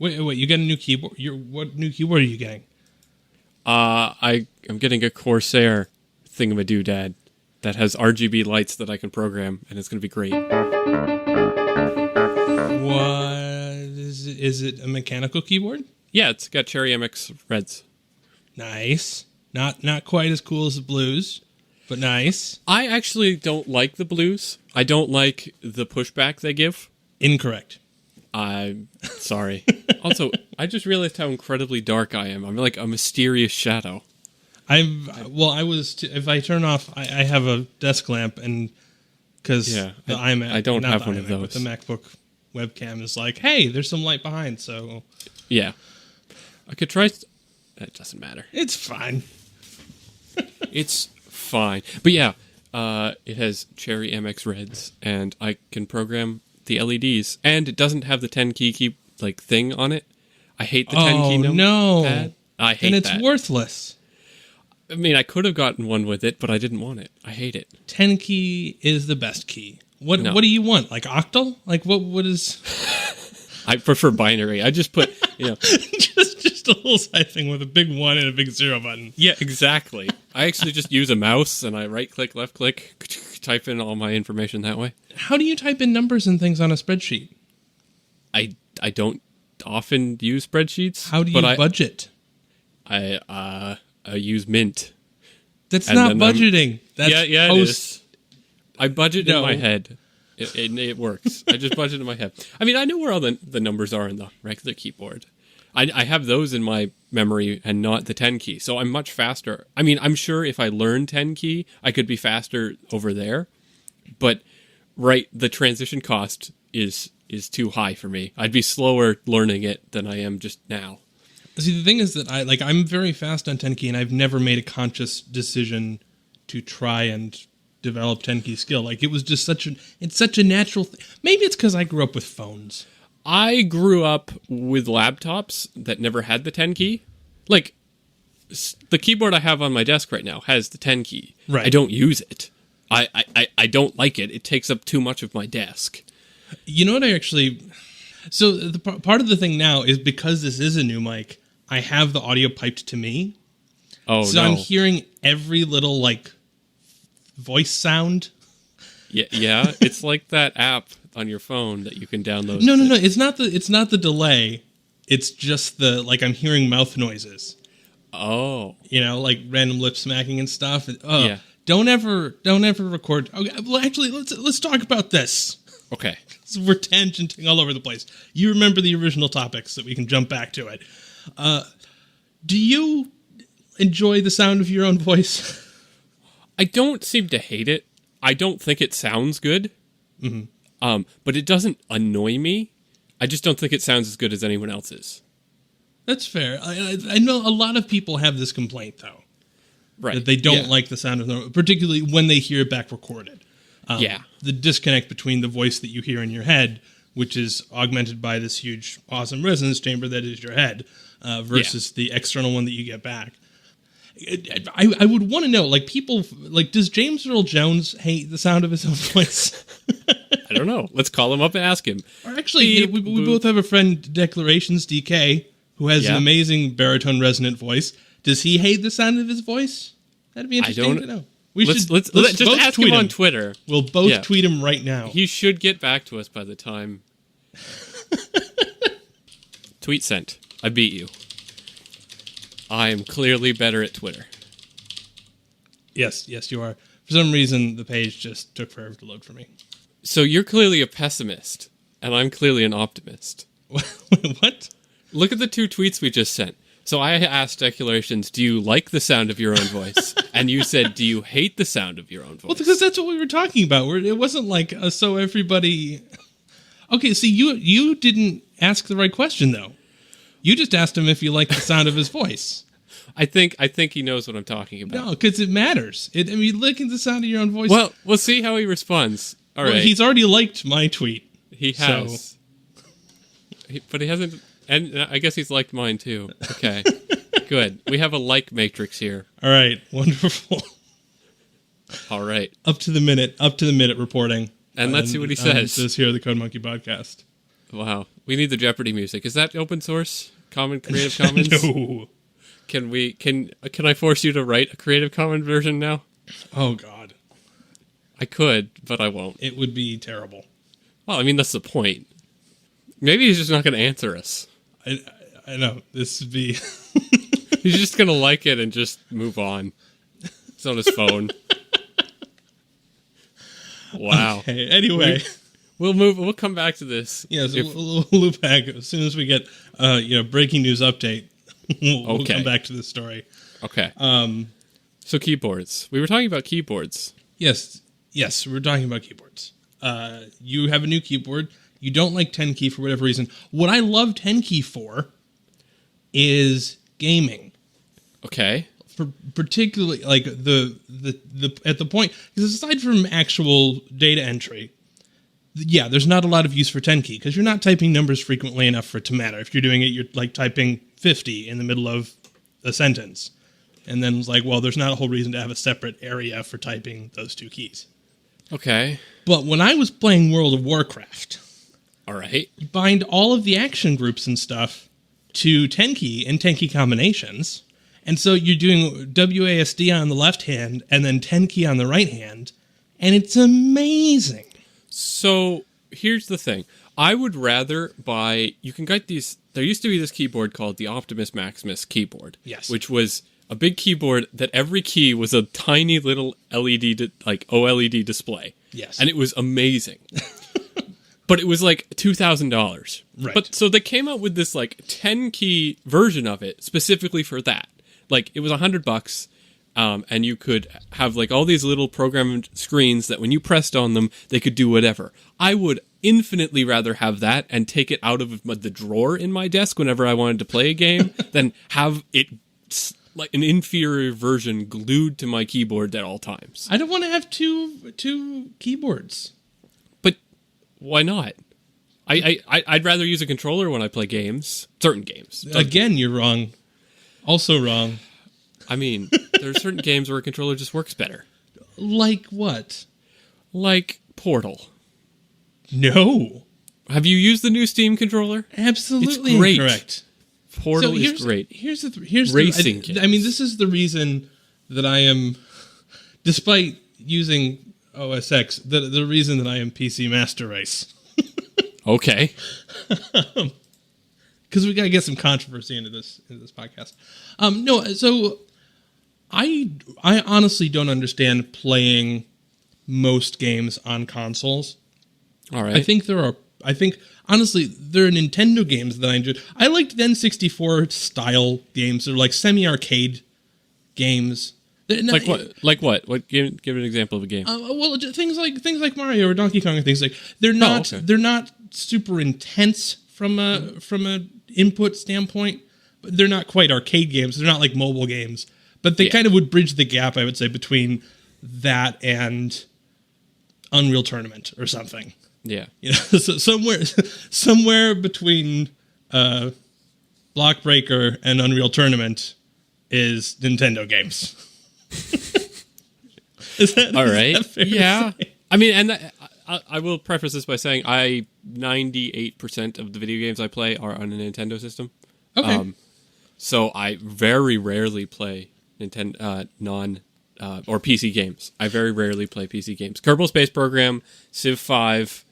Wait, you got a new keyboard? What new keyboard are you getting? I'm getting a Corsair thingamadoodad that has RGB lights that I can program, and it's going to be great. What is it a mechanical keyboard? Yeah, it's got Cherry MX Reds. Nice. Not quite as cool as the Blues, but nice. I actually don't like the Blues. I don't like the pushback they give. Incorrect. I'm sorry. Also, I just realized how incredibly dark I am. I'm like a mysterious shadow. If I turn off, I have a desk lamp, and because the iMac, I don't have one iMac, of those. But the MacBook webcam is like, hey, there's some light behind, so yeah, I could try. That doesn't matter. It's fine. It's fine. But yeah, it has Cherry MX Reds, and I can program the LEDs, and it doesn't have the 10 key thing on it. I hate the 10 key pad. I hate that. And it's worthless. I mean, I could have gotten one with it, but I didn't want it. I hate it. 10 key is the best key. What do you want? Like octal? Like what is? I prefer binary. I just put, just a little side thing with a big 1 and a big 0 button. Yeah, exactly. I actually just use a mouse and I right click, left click, type in all my information that way. How do you type in numbers and things on a spreadsheet? I don't often use spreadsheets. How do you budget? I use Mint. That's not budgeting. That's it is. I budget in my head. It works. I just budget in my head. I mean, I know where all the numbers are in the regular keyboard. I have those in my memory and not the 10 key. So I'm much faster. I mean, I'm sure if I learn 10 key, I could be faster over there. But the transition cost is too high for me. I'd be slower learning it than I am just now. See, the thing is that I'm very fast on 10 key, and I've never made a conscious decision to try and develop 10 key skill. Like, it was just such a natural thing. Maybe it's because I grew up with phones. I grew up with laptops that never had the 10 key. Like, the keyboard I have on my desk right now has the 10 key. Right. I don't use it. I don't like it. It takes up too much of my desk. You know what So the part of the thing now is because this is a new mic, I have the audio piped to me. Oh, so I'm hearing every little voice sound. Yeah, it's like that app on your phone that you can download. No. It's not the delay. It's just I'm hearing mouth noises. Oh, like random lip smacking and stuff. Oh, yeah. Don't ever record. Okay, well, actually, let's talk about this. Okay. So we're tangenting all over the place. You remember the original topics that we can jump back to it. Do you enjoy the sound of your own voice? I don't seem to hate it. I don't think it sounds good. Mm-hmm. But it doesn't annoy me. I just don't think it sounds as good as anyone else's. That's fair. I know a lot of people have this complaint, though. Right. That they don't like the sound of their own, particularly when they hear it back recorded. The disconnect between the voice that you hear in your head, which is augmented by this huge, awesome resonance chamber that is your head, versus the external one that you get back. I would want to know, people, does James Earl Jones hate the sound of his own voice? I don't know. Let's call him up and ask him. Or actually, we both have a friend, Declarations DK, who has an amazing baritone resonant voice. Does he hate the sound of his voice? That'd be interesting to know. Let's just ask him on Twitter. We'll both tweet him right now. He should get back to us by the time. Tweet sent. I beat you. I am clearly better at Twitter. Yes, you are. For some reason, the page just took forever to load for me. So you're clearly a pessimist, and I'm clearly an optimist. What? Look at the two tweets we just sent. So I asked Declarations, do you like the sound of your own voice? And you said, do you hate the sound of your own voice? Well, because that's what we were talking about. It wasn't so everybody... Okay, so you didn't ask the right question, though. You just asked him if you like the sound of his voice. I think he knows what I'm talking about. No, because it matters. Liking the sound of your own voice... Well, we'll see how he responds. All right. He's already liked my tweet. He has. So. But he hasn't... And I guess he's liked mine, too. Okay. Good. We have a like matrix here. All right. Wonderful. All right. Up to the minute reporting. And let's see what he says. This here, the Code Monkey podcast. Wow. We need the Jeopardy music. Is that open source? Common Creative Commons? No. Can I force you to write a Creative Commons version now? Oh, God. I could, but I won't. It would be terrible. Well, I mean, that's the point. Maybe he's just not going to answer us. I know. This would be... He's just going to like it and just move on. It's on his phone. Wow. Okay, anyway... We'll come back to this. Yes, we'll loop back as soon as we get breaking news update. We'll come back to this story. Okay. So keyboards. We were talking about keyboards. Yes, we were talking about keyboards. You have a new keyboard. You don't like 10 key for whatever reason. What I love 10 key for is gaming. Okay. For particularly like the at the point, because aside from actual data entry, yeah, there's not a lot of use for 10 key because you're not typing numbers frequently enough for it to matter. If you're doing it, you're like typing 50 in the middle of a sentence. And then it's like, well, there's not a whole reason to have a separate area for typing those two keys. Okay. But when I was playing World of Warcraft, all right, you bind all of the action groups and stuff to 10 key and 10 key combinations. And so you're doing WASD on the left hand and then 10 key on the right hand. And it's amazing. So here's the thing. I would rather buy... You can get these... There used to be this keyboard called the Optimus Maximus keyboard. Yes. Which was a big keyboard that every key was a tiny little LED, like OLED display. Yes. And it was amazing. But it was like $2,000. Right. But so they came out with this like 10 key version of it specifically for that. Like it was $100. And you could have like all these little programmed screens that when you pressed on them, they could do whatever. I would infinitely rather have that and take it out of the drawer in my desk whenever I wanted to play a game than have it like an inferior version glued to my keyboard at all times. I don't want to have two keyboards. But why not? I'd rather use a controller when I play games. Certain games. Again, you're wrong. Also wrong. I mean, there are certain games where a controller just works better. Like what? Like Portal. No. Have you used the new Steam controller? Absolutely it's great. Incorrect. Portal is great. Here's racing games. I mean, this is the reason that I am, despite using OS X, the reason that I am PC Master Race. Okay. Because we got to get some controversy into this podcast. No, so I honestly don't understand playing most games on consoles. All right. I think honestly there are Nintendo games that I enjoy. I liked the N64 style games. They're like semi-arcade games. Like what? Like what? What? Give an example of a game. Well, things like Mario or Donkey Kong and things like they're not they're not super intense from a input standpoint, but they're not quite arcade games. They're not like mobile games, but they kind of would bridge the gap, I would say, between that and Unreal Tournament or something. Yeah, you know, so somewhere between Block Breaker and Unreal Tournament is Nintendo games. All right? Is that fair yeah. I mean, and I will preface this by saying 98% of the video games I play are on a Nintendo system. Okay. So I very rarely play Nintendo or PC games. I very rarely play PC games. Kerbal Space Program, Civ 5,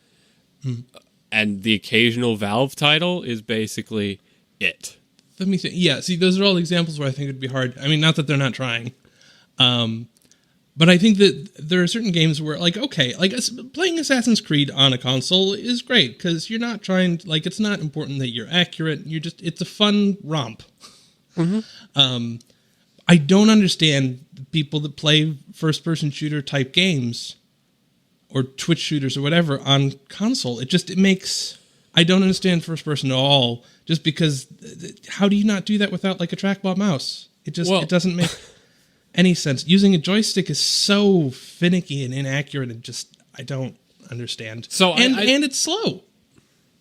and the occasional Valve title is basically it. Let me think. Yeah, see, those are all examples where I think it would be hard. I mean, not that they're not trying. But I think that there are certain games where, like, okay, like playing Assassin's Creed on a console is great because you're not trying, like, it's not important that you're accurate. It's a fun romp. Mm-hmm. I don't understand people that play first-person shooter type games or Twitch shooters or whatever on console. I don't understand first-person at all. Just because, how do you not do that without like a trackball mouse? It doesn't make any sense. Using a joystick is so finicky and inaccurate, and I don't understand. So and it's slow.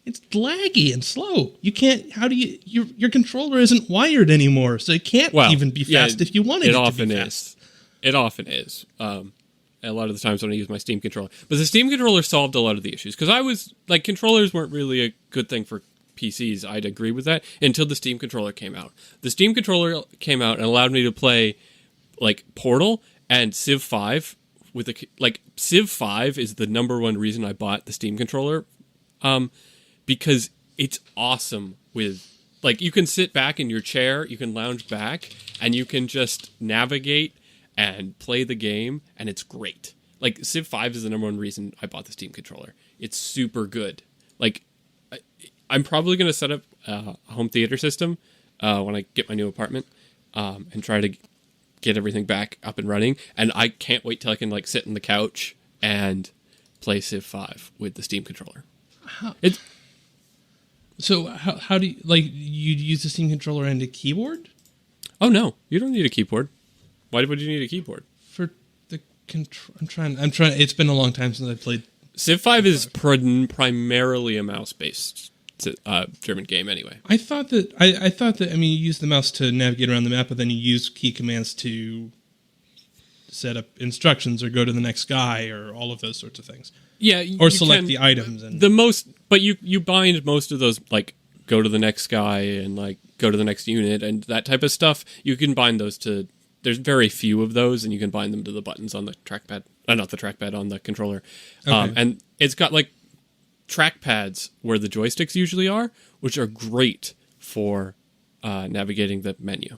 It's laggy and slow. You can't. How do your controller isn't wired anymore, so it can't even be fast if you wanted it to be fast. It often is. a lot of the times when I use my Steam controller. But the Steam controller solved a lot of the issues, because I was like, controllers weren't really a good thing for PCs. I'd agree with that until the Steam controller came out. The Steam controller came out and allowed me to play like Portal and Civ 5 with Civ 5 is the number one reason I bought the Steam controller, because it's awesome with, like, you can sit back in your chair, you can lounge back, and you can just navigate and play the game, and it's great. Like, Civ 5 is the number one reason I bought the Steam controller. It's super good. Like, I'm probably going to set up a home theater system when I get my new apartment, and try to get everything back up and running. And I can't wait till I can, like, sit on the couch and play Civ 5 with the Steam controller. So how do you, like, you use the Steam controller and a keyboard? Oh, no. You don't need a keyboard. Why would you need a keyboard? For the control... I'm trying... It's been a long time since I played... Civ 5 is primarily a mouse-based German game anyway. I thought that... I thought that, I mean, you use the mouse to navigate around the map, but then you use key commands to set up instructions or go to the next guy or all of those sorts of things. Yeah, or select the items. And but you bind most of those, like, go to the next guy and, like, go to the next unit and that type of stuff. You can bind those to... There's very few of those, and you can bind them to the buttons on the trackpad. Not the trackpad, on the controller. Okay. And it's got, like, trackpads where the joysticks usually are, which are great for navigating the menu.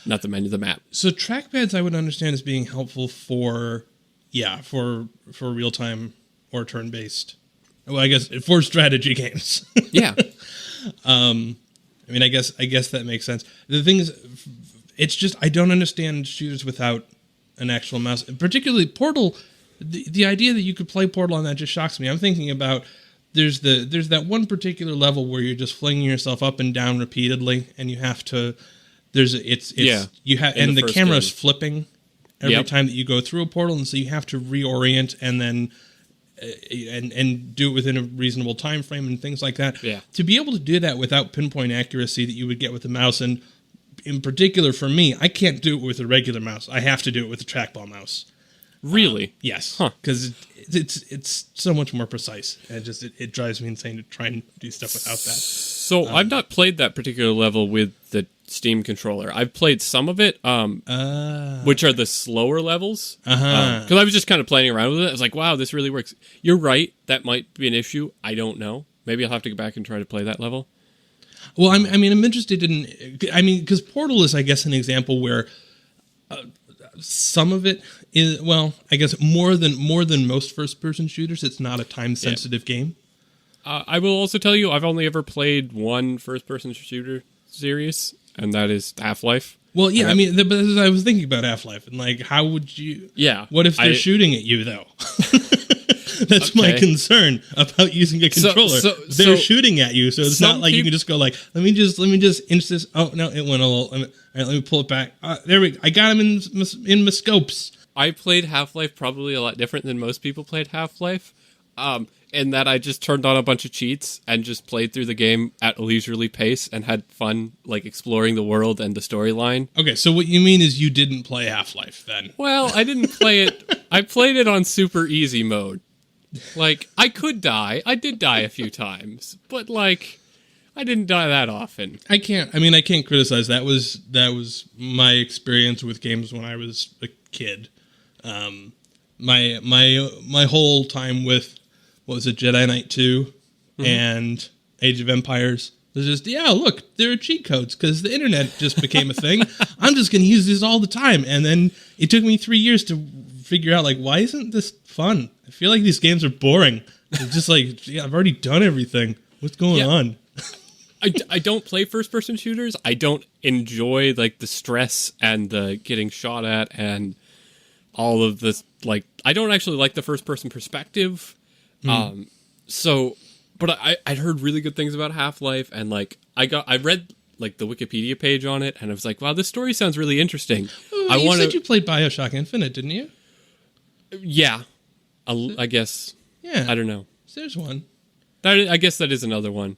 Not the menu, the map. So trackpads I would understand as being helpful for real-time or turn-based. Well, I guess for strategy games. Yeah. I mean, I guess that makes sense. The thing is, it's just I don't understand shooters without an actual mouse. Particularly Portal, the idea that you could play Portal on that just shocks me. I'm thinking about there's that one particular level where you're just flinging yourself up and down repeatedly, and you have to. And the camera's flipping every time that you go through a portal, and so you have to reorient and then and do it within a reasonable time frame and things like that. Yeah. To be able to do that without pinpoint accuracy that you would get with the mouse, and in particular for me, I can't do it with a regular mouse. I have to do it with a trackball mouse. Really? Yes. Because it's so much more precise, and it drives me insane to try and do stuff without that. So I've not played that particular level with the Steam controller. I've played some of it, which are the slower levels. Because I was just kind of playing around with it. I was like, wow, this really works. You're right. That might be an issue. I don't know. Maybe I'll have to go back and try to play that level. Well, I'm interested in... I mean, because Portal is, I guess, an example where some of it is... Well, I guess more than most first-person shooters, it's not a time-sensitive game. I will also tell you, I've only ever played one first-person shooter series, and that is Half-Life. Well, yeah, I mean, but I was thinking about Half-Life, and, like, how would you... Yeah. What if they're shooting at you, though? That's my concern about using a controller. They're shooting at you, so it's not like you can just go like, let me just inch this. Oh no, it went a little. All right, let me pull it back. There we go. I got him in my scopes. I played Half-Life probably a lot different than most people played Half-Life, in that I just turned on a bunch of cheats and just played through the game at a leisurely pace and had fun, like, exploring the world and the storyline. Okay, so what you mean is you didn't play Half-Life then? Well, I didn't play it. I played it on super easy mode. Like, I could die. I did die a few times, but, like, I didn't die that often. I can't criticize. That was my experience with games when I was a kid. My whole time with, what was it, Jedi Knight 2 and Age of Empires was just, look, there are cheat codes because the internet just became a thing. I'm just going to use these all the time. And then it took me 3 years to figure out, like, why isn't this fun? I feel like these games are boring. It's just like, I've already done everything. What's going on? I don't play first-person shooters. I don't enjoy, like, the stress and the getting shot at and all of this. Like, I don't actually like the first-person perspective. But I'd heard really good things about Half-Life, and, like, I read, like, the Wikipedia page on it, and I was like, wow, this story sounds really interesting. You said you played BioShock Infinite, didn't you? Yeah. I guess. Yeah. I don't know. There's one. I guess that is another one.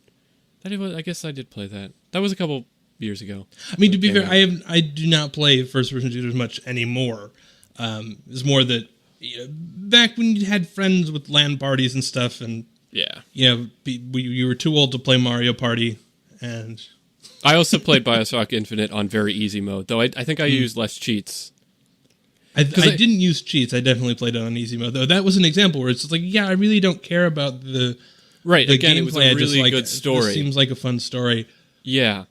I guess I did play that. That was a couple years ago. I mean, to be fair, I do not play first-person shooters much anymore. It's more that back when you had friends with LAN parties and stuff, and you were too old to play Mario Party, and I also played Bioshock Infinite on very easy mode, though I think I used less cheats. I didn't use cheats. I definitely played it on easy mode, though. That was an example where it's just like, yeah, I really don't care about the again, gameplay. It was a really good story. It seems like a fun story. Yeah,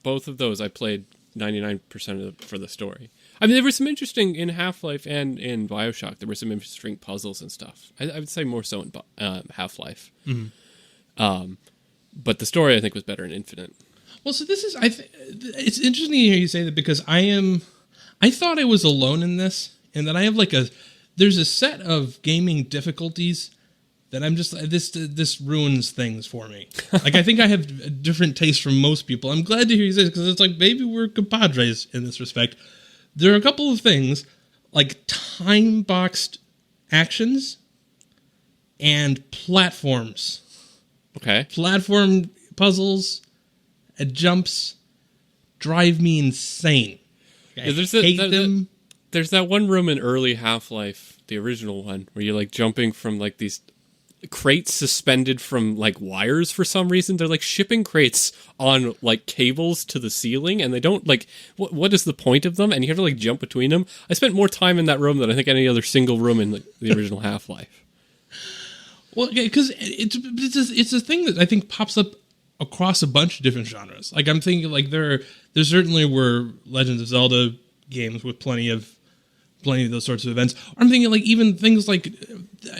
both of those I played 99% for the story. I mean, there were some interesting in Half-Life and in Bioshock. There were some interesting puzzles and stuff. I would say more so in Half-Life. Mm-hmm. But the story, I think, was better in Infinite. Well, so this is... it's interesting to hear you say that, because I thought I was alone in this, and that I have there's a set of gaming difficulties that I'm just... This ruins things for me. I think I have a different taste from most people. I'm glad to hear you say this, because it's like, maybe we're compadres in this respect. There are a couple of things, like time-boxed actions and platforms. Okay. Platform puzzles and jumps drive me insane. I hate them. There's that one room in early Half-Life, the original one, where you're jumping from these crates suspended from wires for some reason. They're shipping crates on cables to the ceiling, and they don't what is the point of them? And you have to jump between them. I spent more time in that room than I think any other single room in the original Half-Life. Well, because it's a thing that I think pops up across a bunch of different genres. I'm thinking there certainly were Legend of Zelda games with plenty of those sorts of events. I'm thinking even things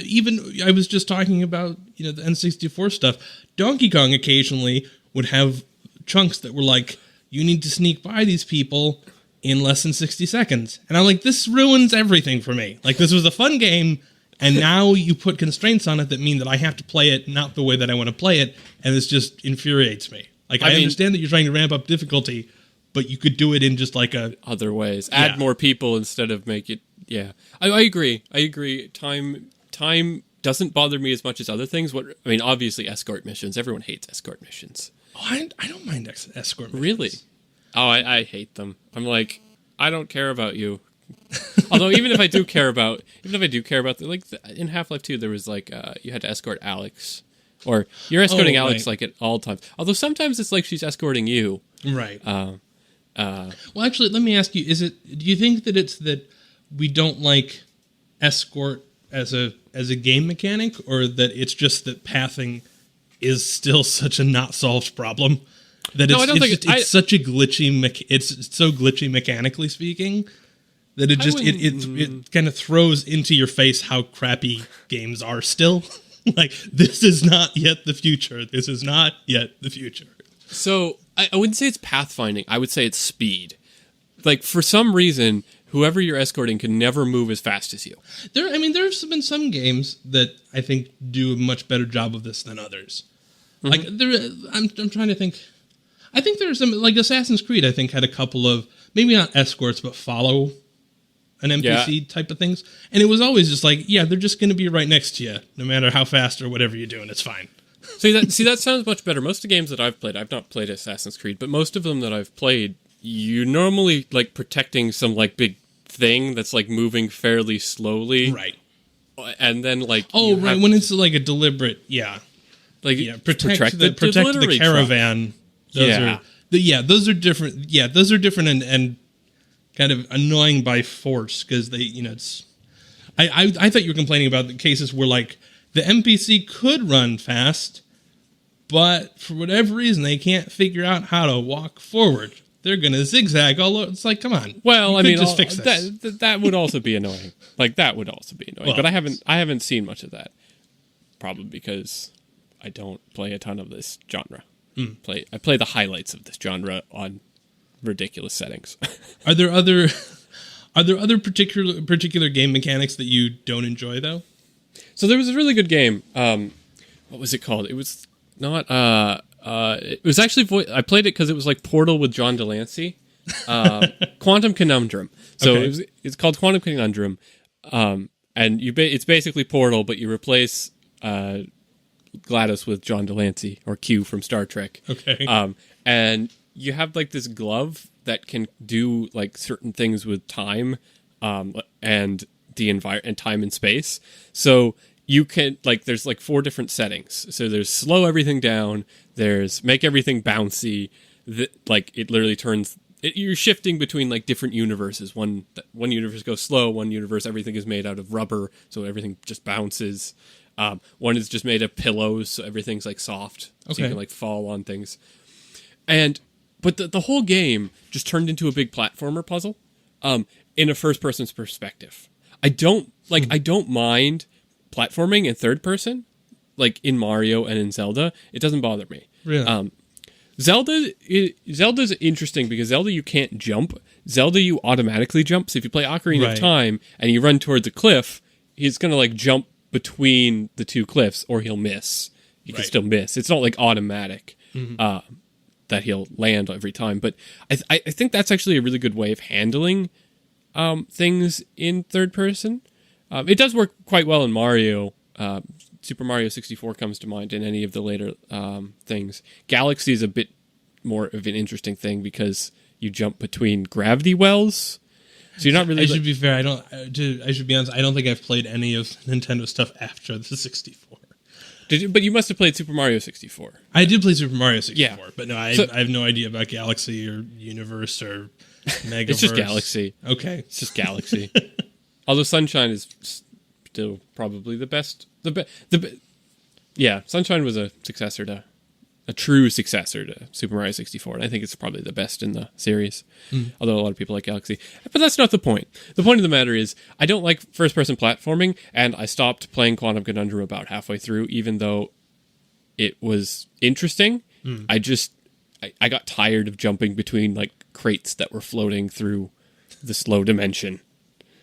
even I was just talking about the N64 stuff. Donkey Kong occasionally would have chunks that were you need to sneak by these people in less than 60 seconds, and I'm this ruins everything for me. This was a fun game, and now you put constraints on it that mean that I have to play it not the way that I want to play it, and this just infuriates me. I understand that you're trying to ramp up difficulty, but you could do it in just other ways. Add more people instead of make it. Yeah, I agree. Time doesn't bother me as much as other things. Obviously escort missions. Everyone hates escort missions. Oh, I don't mind escort missions. Really? Oh, I hate them. I'm I don't care about you. Although even if I do care about in Half-Life 2, there was you had to escort Alex, or you're escorting Alex at all times. Although sometimes it's she's escorting you. Right. Well, actually, let me ask you: do you think that it's that we don't like escort as a game mechanic, or that it's just that pathing is still such a not solved problem? That it's such a glitchy. It's so glitchy mechanically speaking that it kind of throws into your face how crappy games are still. This is not yet the future. This is not yet the future. So I wouldn't say it's pathfinding. I would say it's speed. For some reason, whoever you're escorting can never move as fast as you. There have been some games that I think do a much better job of this than others. Mm-hmm. I'm trying to think. I think there's some Assassin's Creed. I think had a couple of maybe not escorts, but follow an NPC type of things, and it was always just they're just going to be right next to you, no matter how fast or whatever you're doing. It's fine. That sounds much better. Most of the games that I've played, I've not played Assassin's Creed, but most of them that I've played, you're normally protecting some big thing that's moving fairly slowly, right? And then when it's a deliberate, protect the caravan. Those are different. Yeah, those are different and kind of annoying by force because they, it's. I thought you were complaining about the cases where the NPC could run fast, but for whatever reason they can't figure out how to walk forward. They're gonna zigzag all over. It's come on. Well, just fix this. That would also be annoying. That would also be annoying. Well, but I haven't seen much of that. Probably because I don't play a ton of this genre. I play the highlights of this genre on ridiculous settings. Are there other particular game mechanics that you don't enjoy though? So there was a really good game. What was it called? It was not. It was actually. I played it because it was Portal with John Delancey. Quantum Conundrum. So it's called Quantum Conundrum, and it's basically Portal, but you replace GLaDOS with John Delancey or Q from Star Trek. Okay. And you have this glove that can do certain things with time, and the environment and time and space. So you can there's 4 different settings. So there's slow everything down. There's make everything bouncy. It literally turns. You're shifting between different universes. One universe goes slow. One universe everything is made out of rubber, so everything just bounces. One is just made of pillows, so everything's soft, so you can fall on things. But the whole game just turned into a big platformer puzzle, in a first person's perspective. I don't mind platforming in third person, in Mario and in Zelda. It doesn't bother me. Really? Zelda's interesting because Zelda you can't jump. Zelda you automatically jump. So if you play Ocarina of Time and you run towards a cliff, he's gonna jump between the 2 cliffs, or he'll miss. He can still miss. It's not automatic that he'll land every time. But I think that's actually a really good way of handling things in third person. It does work quite well in Mario. Super Mario 64 comes to mind in any of the later things. Galaxy is a bit more of an interesting thing because you jump between gravity wells. So you're not really. I should be fair. I should be honest. I don't think I've played any of Nintendo stuff after the 64. But you must have played Super Mario 64. I did play Super Mario 64, but no, I have no idea about Galaxy or Universe or Megaverse. It's just Galaxy. Okay, it's just Galaxy. Although Sunshine is still probably the best. Sunshine was a true successor to Super Mario 64, and I think it's probably the best in the series. Although a lot of people like Galaxy. But that's not the point. The point of the matter is, I don't like first-person platforming, and I stopped playing Quantum Conundrum about halfway through, even though it was interesting. I got tired of jumping between crates that were floating through the slow dimension.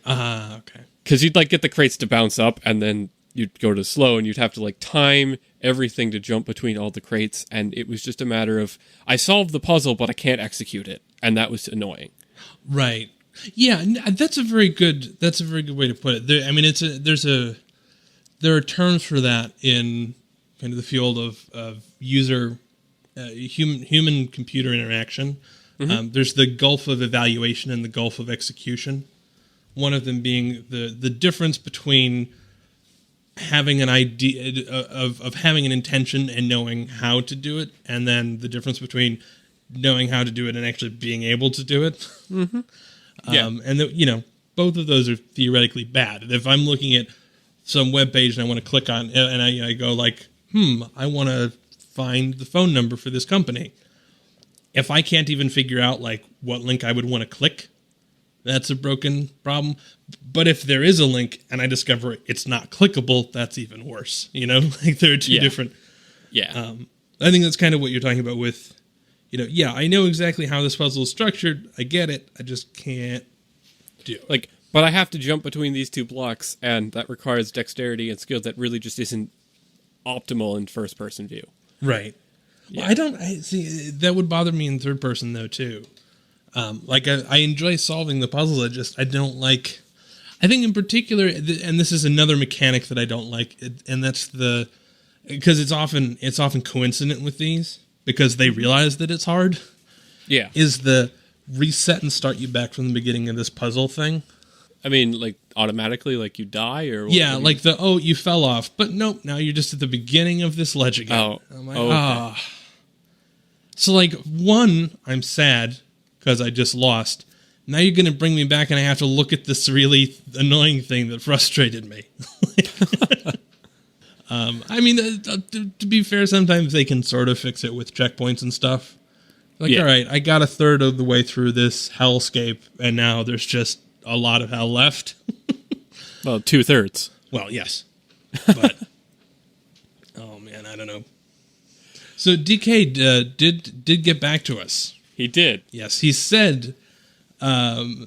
Okay. Because you'd get the crates to bounce up, and then you'd go to slow, and you'd have to time everything to jump between all the crates, and it was just a matter of I solved the puzzle, but I can't execute it, and that was annoying. Right. Yeah, that's a very good way to put it. There are terms for that in kind of the field of user human computer interaction. There's the gulf of evaluation and the gulf of execution. One of them being the difference between having an idea of having an intention and knowing how to do it, and then the difference between knowing how to do it and actually being able to do it. And both of those are theoretically bad. If I'm looking at some web page and I want to click on and I go I want to find the phone number for this company. If I can't even figure out what link I would want to click, that's a broken problem. But if there is a link and I discover it's not clickable, that's even worse. There are two different. Yeah. I think that's kind of what you're talking about with, I know exactly how this puzzle is structured. I get it. I just can't do it. But I have to jump between these 2 blocks, and that requires dexterity and skill that really just isn't optimal in first person view. Right. Yeah. Well, I see that would bother me in third person though too. I enjoy solving the puzzles. I don't like. I think in particular, and this is another mechanic that I don't like, and that's because it's often coincident with these because they realize that it's hard. Yeah, is the reset and start you back from the beginning of this puzzle thing. I mean, automatically, you die or what? Yeah, you fell off, but nope. Now you're just at the beginning of this ledge again. Oh, okay. So one, I'm sad because I just lost. Now you're going to bring me back and I have to look at this really annoying thing that frustrated me. To be fair, sometimes they can sort of fix it with checkpoints and stuff. All right, I got a third of the way through this hellscape and now there's just a lot of hell left. Well, 2/3. Well, yes. But, oh man, I don't know. So DK did get back to us. He did. Yes, he said. So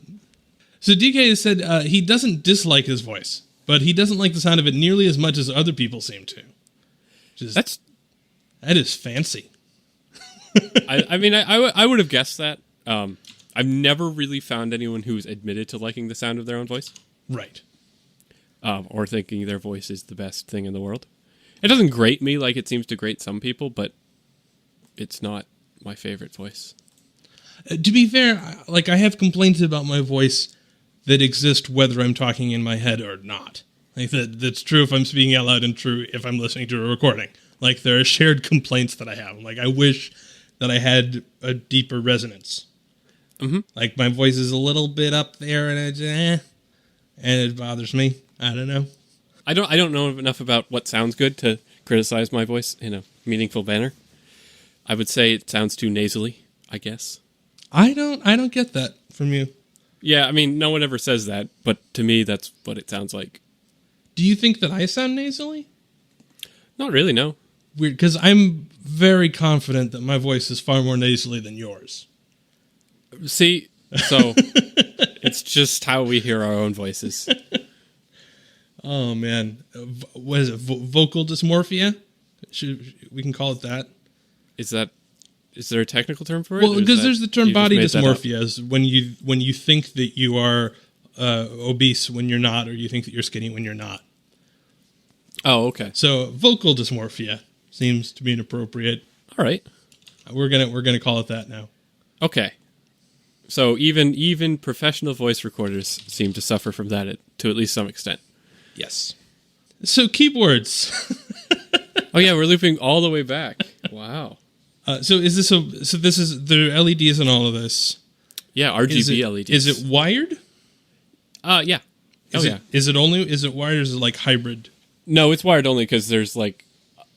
DK has said he doesn't dislike his voice, but he doesn't like the sound of it nearly as much as other people seem to. That is fancy. I would have guessed that. I've never really found anyone who's admitted to liking the sound of their own voice. Right. Or thinking their voice is the best thing in the world. It doesn't grate me like it seems to grate some people, but it's not my favorite voice. To be fair, I have complaints about my voice that exist whether I'm talking in my head or not. Like that's true if I'm speaking out loud and true if I'm listening to a recording. Like there are shared complaints that I have. Like I wish that I had a deeper resonance. Mm-hmm. Like my voice is a little bit up there and and it bothers me. I don't know. I don't know enough about what sounds good to criticize my voice in a meaningful manner. I would say it sounds too nasally, I guess. I don't get that from you. Yeah, I mean, no one ever says that, but to me, that's what it sounds like. Do you think that I sound nasally? Not really, no. Weird, because I'm very confident that my voice is far more nasally than yours. See, so it's just how we hear our own voices. Oh, man. What is it? Vocal dysmorphia? We can call it that. Is there a technical term for it? Well, because there's the term body dysmorphia, is when you think that you are obese when you're not, or you think that you're skinny when you're not. Oh, okay. So vocal dysmorphia seems to be inappropriate. All right. We're gonna call it that now. Okay. So even professional voice recorders seem to suffer from that to at least some extent. Yes. So keyboards. Oh yeah, we're looping all the way back. Wow. So this is the LEDs and all of this. Yeah, RGB LEDs. Is it wired? Yeah. Is it wired or is it like hybrid? No, it's wired only because there's like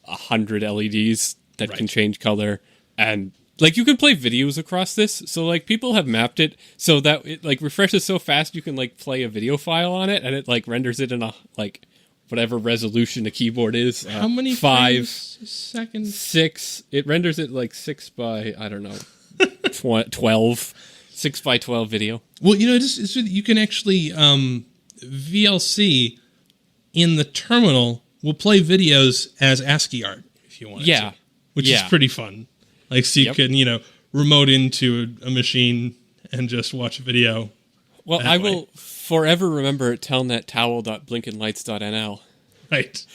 100 LEDs that can change color, and like you can play videos across this. So like people have mapped it so that it like refreshes so fast you can like play a video file on it, and it like renders it in a like whatever resolution the keyboard is. How many 5 seconds? 6. It renders it like 6 by I don't know 12. 6 by 12 video. Well, you can actually VLC in the terminal will play videos as ASCII art if you want. Yeah, which is pretty fun. Like, so you can remote into a machine and just watch a video. Well, I will forever remember telnettowel.blinkenlights.nl. Right.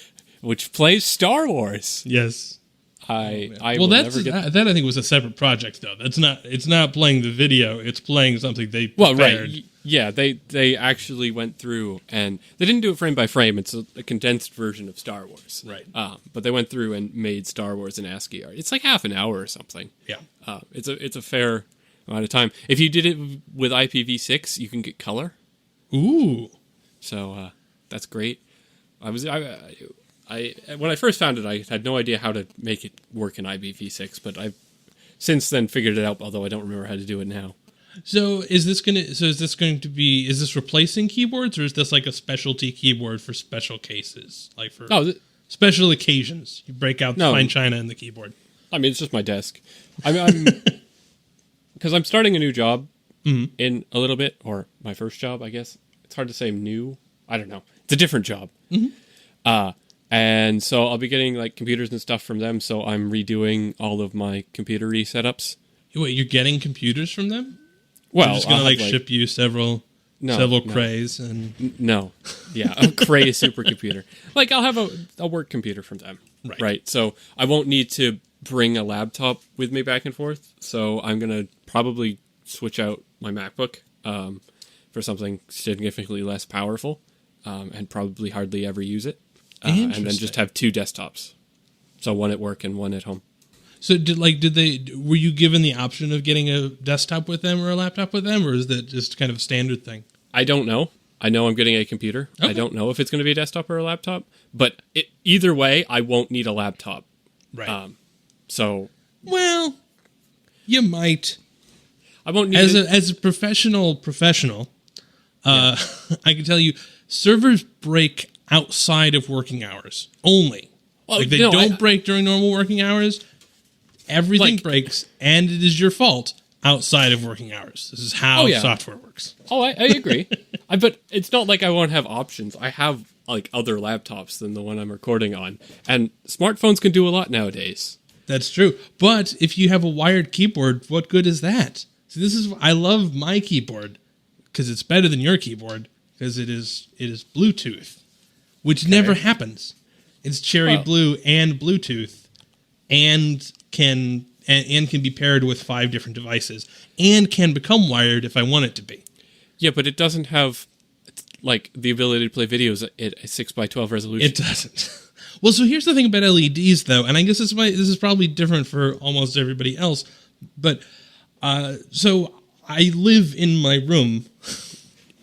Which plays Star Wars. Yes. That I think was a separate project though. It's not playing the video, it's playing something they prepared. Well, right. Yeah, they actually went through and they didn't do it frame by frame. It's a condensed version of Star Wars. Right. But they went through and made Star Wars in ASCII art. It's like half an hour or something. Yeah. It's a fair amount of time. If you did it with IPv6, you can get color. Ooh. So that's great. When I first found it, I had no idea how to make it work in IPv6, but I've since then figured it out, although I don't remember how to do it now. So is this replacing keyboards, or is this like a specialty keyboard for special cases? Like for special occasions? You break out the fine china in the keyboard. I mean, it's just my desk. Because I'm starting a new job in a little bit, or my first job, I guess. It's hard to say new. I don't know. It's a different job. Mm-hmm. And so I'll be getting like computers and stuff from them. So I'm redoing all of my computer-y setups. Wait, you're getting computers from them? Well, they're just going to ship you several Crays and no, yeah, a Cray supercomputer. Like I'll have a work computer from them, right? So I won't need to bring a laptop with me back and forth. So I'm gonna probably switch out my MacBook for something significantly less powerful, and probably hardly ever use it, and then just have 2 desktops, so one at work and one at home. So were you given the option of getting a desktop with them or a laptop with them, or is that just kind of a standard thing? I don't know. I know I'm getting a computer. Okay. I don't know if it's going to be a desktop or a laptop, but either way, I won't need a laptop. Right. Well, you might. I won't need as a professional. I can tell you, servers break outside of working hours only. Well, they don't break during normal working hours. Everything breaks, and it is your fault outside of working hours. This is how software works. Oh, I agree. But it's not like I won't have options. I have like other laptops than the one I'm recording on, and smartphones can do a lot nowadays. That's true. But if you have a wired keyboard, what good is that? So I love my keyboard because it's better than your keyboard because it is Bluetooth, which never happens. It's Cherry Blue and Bluetooth, and can be paired with 5 different devices, and can become wired if I want it to be. Yeah, but it doesn't have like the ability to play videos at a 6x12 resolution. It doesn't. Well, so here's the thing about LEDs, though, and I guess this is probably different for almost everybody else. But so I live in my room.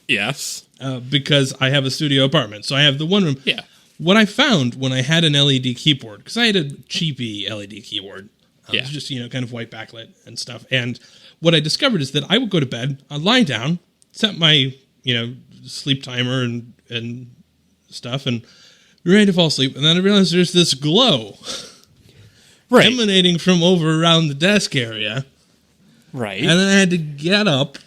Yes. Because I have a studio apartment, so I have the one room. Yeah. What I found when I had an LED keyboard, because I had a cheapy LED keyboard, it was just kind of white backlit and stuff. And what I discovered is that I would go to bed, I'd lie down, set my sleep timer and stuff, and ready to fall asleep, and then I realized there's this glow emanating from over around the desk area. Right. And then I had to get up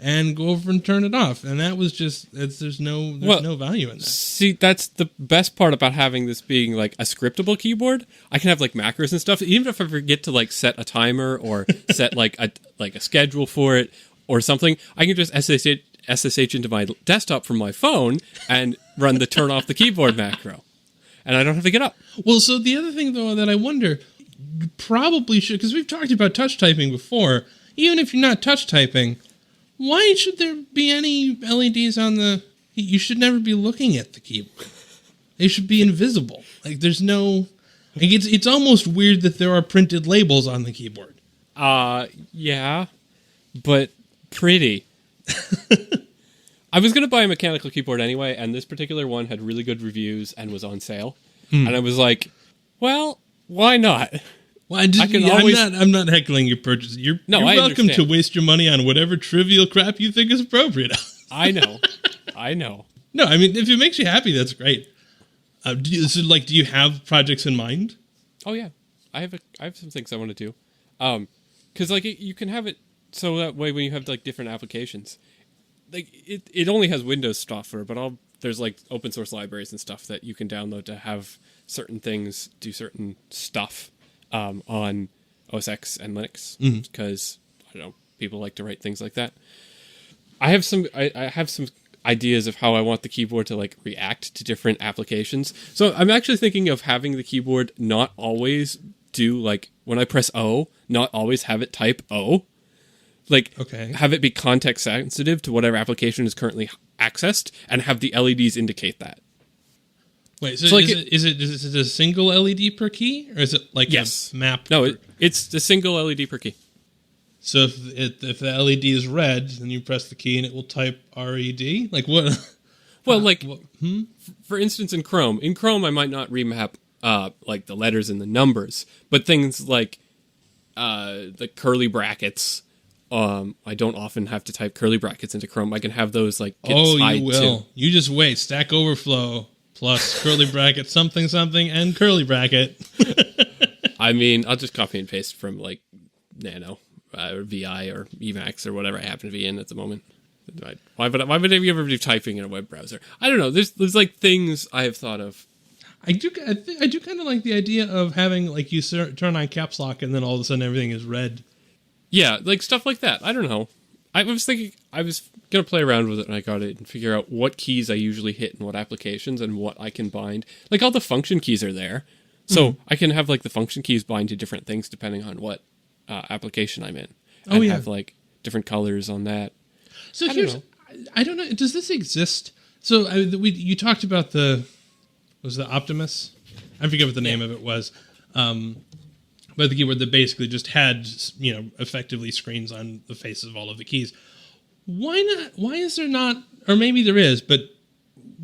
and go over and turn it off. And that was just, there's no value in that. See, that's the best part about having this being like a scriptable keyboard. I can have like macros and stuff. Even if I forget to like set a timer or set like a schedule for it or something, I can just SSH into my desktop from my phone and run the turn off the keyboard macro. And I don't have to get up. Well, so the other thing, though, that I wonder, you probably should, because we've talked about touch typing before, even if you're not touch typing, why should there be any LEDs on the... You should never be looking at the keyboard. They should be invisible. Like, there's no... Like, it's almost weird that there are printed labels on the keyboard. Yeah, but pretty. I was going to buy a mechanical keyboard anyway, and this particular one had really good reviews and was on sale. And I was like, well, why not? Well, I'm not heckling your purchase. You're welcome to waste your money on whatever trivial crap you think is appropriate. I know. No, I mean, if it makes you happy, that's great. Do you have projects in mind? Oh yeah, I have some things I want to do. Because like you can have it so that way when you have like different applications, like it only has Windows software, but there's like open source libraries and stuff that you can download to have certain things do certain stuff on OS X and Linux because I don't know, people like to write things like that. I have some ideas of how I want the keyboard to like react to different applications. So I'm actually thinking of having the keyboard not always do like when I press O, not always have it type O. Like, have it be context sensitive to whatever application is currently accessed, and have the LEDs indicate that. Wait, so like is it a single LED per key, or is it like a map? No, it's a single LED per key. So if the LED is red, then you press the key and it will type RED. Like what? Well, for instance, in Chrome, I might not remap like the letters and the numbers, but things like the curly brackets. I don't often have to type curly brackets into Chrome. I can have those like get tied you will. You just wait. Stack Overflow plus curly bracket something and curly bracket. I mean, I'll just copy and paste from like Nano or VI or Emacs or whatever I happen to be in at the moment. Why would you ever do typing in a web browser? I don't know. There's like things I have thought of. I do kind of like the idea of having like you turn on caps lock and then all of a sudden everything is red. Yeah, like stuff like that. I don't know. I was thinking I was going to play around with it when I got it and figure out what keys I usually hit in what applications and what I can bind. Like all the function keys are there. So I can have like the function keys bind to different things depending on what application I'm in. And have like different colors on that. So I don't know. Does this exist? So you talked about was the Optimus? I forget what the name of it was. But the keyboard that basically just had, effectively screens on the faces of all of the keys. Why not? Why is there not, or maybe there is, but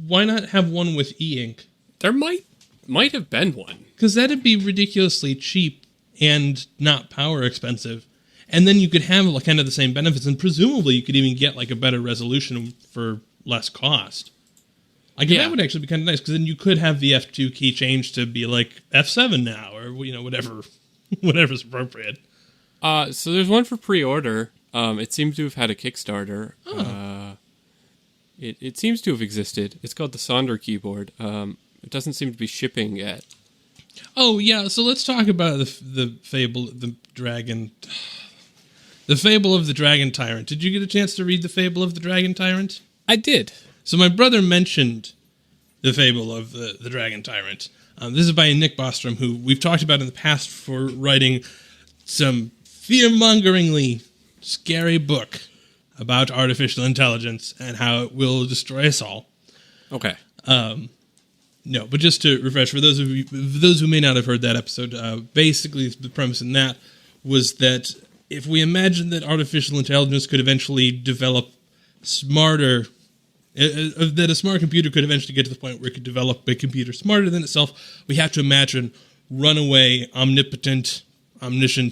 why not have one with e-ink? There might have been one. Because that'd be ridiculously cheap and not power expensive. And then you could have like kind of the same benefits, and presumably you could even get like a better resolution for less cost. Like that would actually be kind of nice, because then you could have the F2 key change to be like F7 now, or whatever's appropriate. So there's one for pre-order. It seems to have had a Kickstarter. Oh. It seems to have existed. It's called the Sonder keyboard. It doesn't seem to be shipping yet. Oh yeah, so let's talk about the fable, the dragon. The Fable of the Dragon Tyrant. Did you get a chance to read The Fable of the Dragon Tyrant? I did. So my brother mentioned The Fable of the Dragon Tyrant. This is by Nick Bostrom, who we've talked about in the past for writing some fear-mongeringly scary book about artificial intelligence and how it will destroy us all. Okay. No, but just to refresh, for those who may not have heard that episode, basically the premise in that was that if we imagine that artificial intelligence could eventually develop smarter, that a smart computer could eventually get to the point where it could develop a computer smarter than itself, we have to imagine runaway, omniscient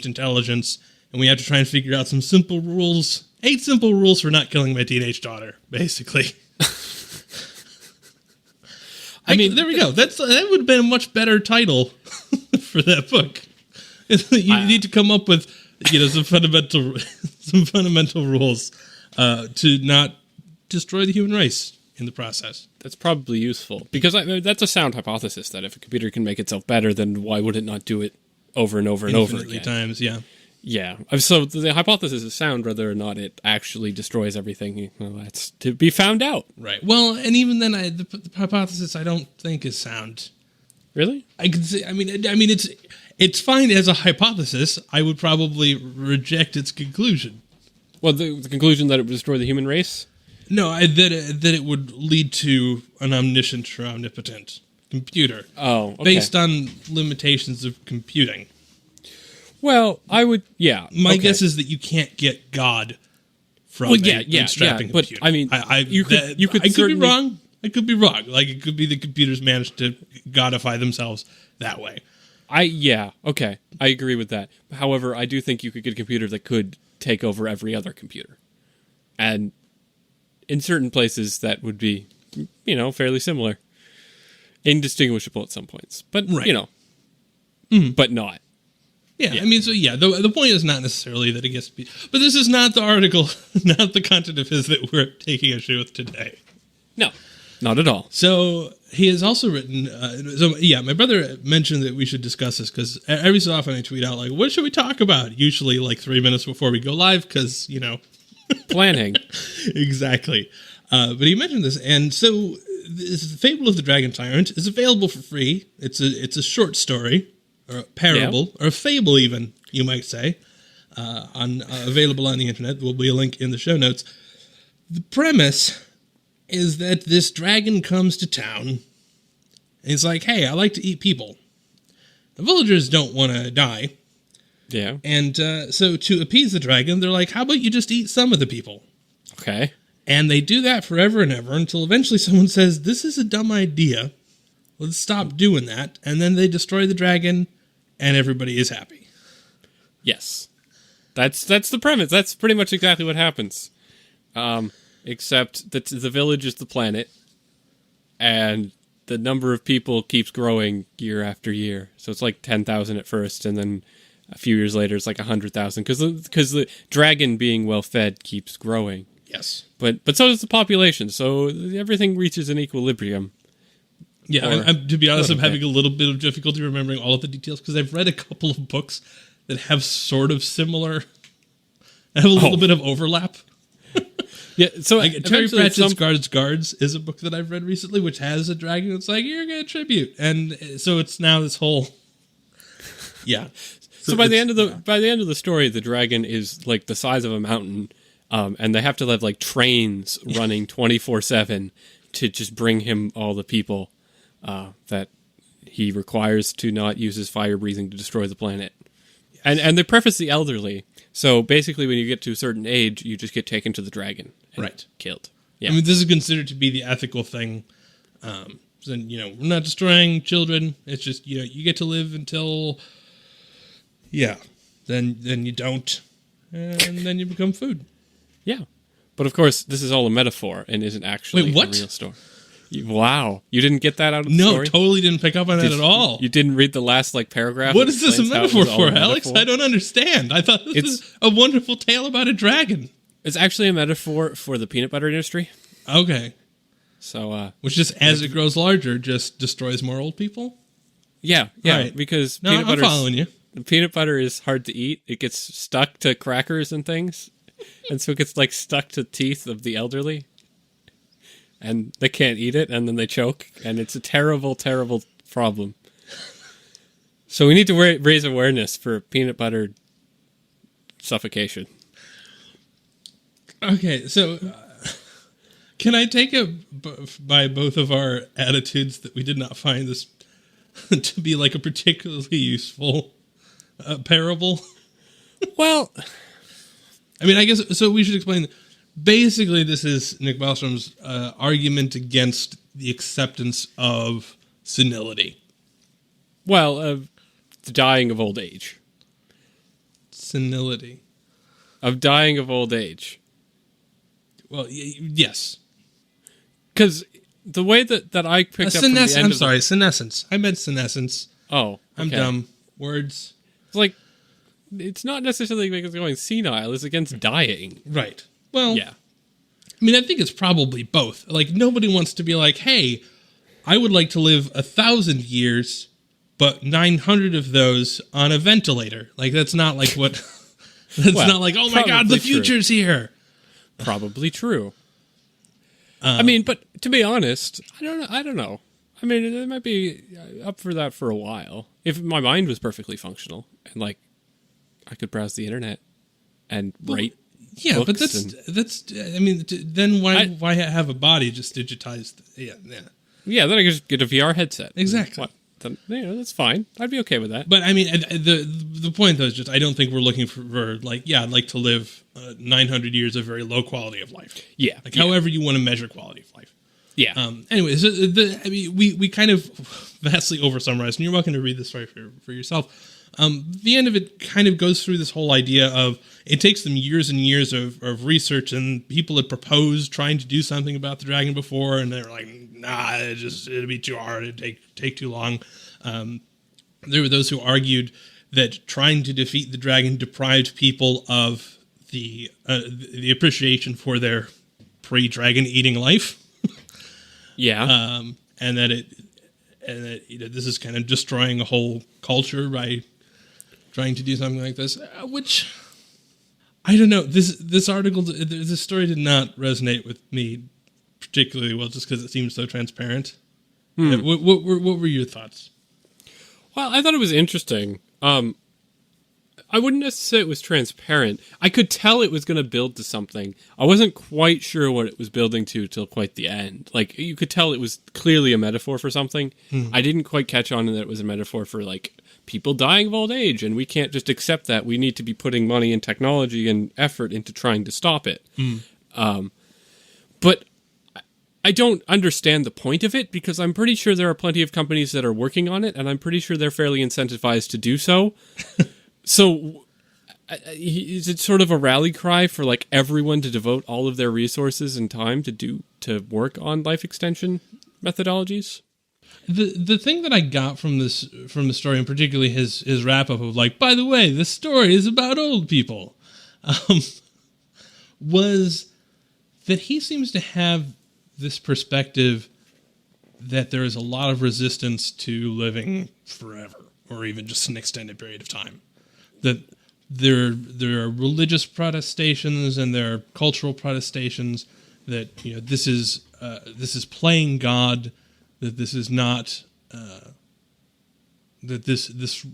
intelligence, and we have to try and figure out some simple rules, 8 simple rules for not killing my teenage daughter, basically. I mean, there we go. That would have been a much better title for that book. You need to come up with, some fundamental rules to not destroy the human race in the process. That's probably useful because that's a sound hypothesis that if a computer can make itself better, then why would it not do it over and over and over again? Times, yeah. Yeah. So the hypothesis is sound. Whether or not it actually destroys everything, that's to be found out. Right. Well, and even then, the hypothesis I don't think is sound. Really? I could say. I mean, it's fine as a hypothesis. I would probably reject its conclusion. Well, the conclusion that it would destroy the human race. No, that it would lead to an omniscient or omnipotent computer. Oh, okay. Based on limitations of computing. Well, I would, yeah. My guess is that you can't get God from bootstrapping but computer. I mean, you could I could be wrong. I could be wrong. Like, it could be the computers managed to godify themselves that way. Okay. I agree with that. However, I do think you could get a computer that could take over every other computer. And in certain places, that would be, fairly similar. Indistinguishable at some points. But, but not. Yeah, I mean, so the point is not necessarily that it gets to be, but this is not the article, not the content of his that we're taking issue with today. No, not at all. So he has also written, my brother mentioned that we should discuss this because every so often I tweet out, like, what should we talk about? Usually like 3 minutes before we go live because, planning. Exactly. But he mentioned this, and so the Fable of the Dragon Tyrant is available for free. It's a short story. Or a parable, or a fable even, you might say, available on the internet. There will be a link in the show notes. The premise is that this dragon comes to town, and he's like, hey, I like to eat people. The villagers don't want to die. Yeah. And so to appease the dragon, they're like, how about you just eat some of the people? Okay. And they do that forever and ever until eventually someone says, this is a dumb idea. Let's stop doing that. And then they destroy the dragon, and everybody is happy. Yes. That's the premise. That's pretty much exactly what happens. Except that the village is the planet, and the number of people keeps growing year after year. So it's like 10,000 at first, and then a few years later it's like 100,000. Because the dragon being well-fed keeps growing. Yes. But so does the population, so everything reaches an equilibrium. Yeah, to be honest, I'm having a little bit of difficulty remembering all of the details because I've read a couple of books that have sort of similar, have a little bit of overlap. Yeah, so like Terry Pratchett's Guards is a book that I've read recently, which has a dragon. It's like, you're going to tribute, and so it's now this whole, yeah. So by the end of the story, the dragon is like the size of a mountain, and they have to have like trains running 24/7 to just bring him all the people that he requires to not use his fire breathing to destroy the planet. Yes. And they preface the elderly. So basically when you get to a certain age, you just get taken to the dragon and killed. Yeah. I mean, this is considered to be the ethical thing. We're not destroying children. It's just, you get to live until, then you don't, and then you become food. Yeah. But of course, this is all a metaphor and isn't actually a real story. Wow. You didn't get that out of the story? No, totally didn't pick up on that at all. You didn't read the last paragraph? What is this a metaphor for, Alex? I don't understand. I thought this was a wonderful tale about a dragon. It's actually a metaphor for the peanut butter industry. Okay. So, which just, as it grows larger, just destroys more old people? Yeah, right. Because I'm following you. Peanut butter is hard to eat. It gets stuck to crackers and things. And so it gets stuck to teeth of the elderly. And they can't eat it, and then they choke. And it's a terrible, terrible problem. So we need to raise awareness for peanut butter suffocation. Okay, so can I take it by both of our attitudes that we did not find this to be like a particularly useful parable? Well, I mean, I guess so. We should explain. Basically, this is Nick Bostrom's argument against the acceptance of senility. Well, the dying of old age. Senility. Of dying of old age. Well, yes. Because the way that I picked up from the end I'm sorry, senescence. I meant senescence. Oh, okay. I'm dumb. Words. It's like, it's not necessarily because it's going senile. It's against dying. Right. Well, yeah. I mean, I think it's probably both. Like, nobody wants to be like, hey, I would like to live 1,000 years, but 900 of those on a ventilator. Like, that's not like what... That's not like, oh my God, the future's here. Probably true. I mean, but to be honest, I don't know. I mean, it might be up for that for a while. If my mind was perfectly functional and like I could browse the internet and write. Yeah, but that's. I mean, then why have a body just digitized? Yeah. Yeah, then I could just get a VR headset. Exactly. Then, that's fine. I'd be okay with that. But I mean, the point though is just I don't think we're looking for like, yeah, I'd like to live 900 years of very low quality of life. Yeah. Like however you want to measure quality of life. Yeah. Anyways, I mean, we kind of vastly oversummarized, and you're welcome to read this story for yourself. The end of it kind of goes through this whole idea of it takes them years and years of research, and people had proposed trying to do something about the dragon before, and they're like, nah, it'd be too hard, it'd take too long. There were those who argued that trying to defeat the dragon deprived people of the appreciation for their pre-dragon eating life. Yeah. And that this is kind of destroying a whole culture by trying to do something like this, which I don't know. This article, this story did not resonate with me particularly well, just because it seems so transparent. What were your thoughts? Well, I thought it was interesting. I wouldn't necessarily say it was transparent. I could tell it was going to build to something. I wasn't quite sure what it was building to till quite the end. Like, you could tell it was clearly a metaphor for something. I didn't quite catch on that it was a metaphor for, like, people dying of old age, and we can't just accept that. We need to be putting money and technology and effort into trying to stop it. But I don't understand the point of it, because I'm pretty sure there are plenty of companies that are working on it, and I'm pretty sure they're fairly incentivized to do so. So, is it sort of a rally cry for like everyone to devote all of their resources and time to work on life extension methodologies? The thing that I got from the story, and particularly his wrap up of like, by the way, this story is about old people, was that he seems to have this perspective that there is a lot of resistance to living forever, or even just an extended period of time. That there are religious protestations and there are cultural protestations that this is playing God, that this is not that this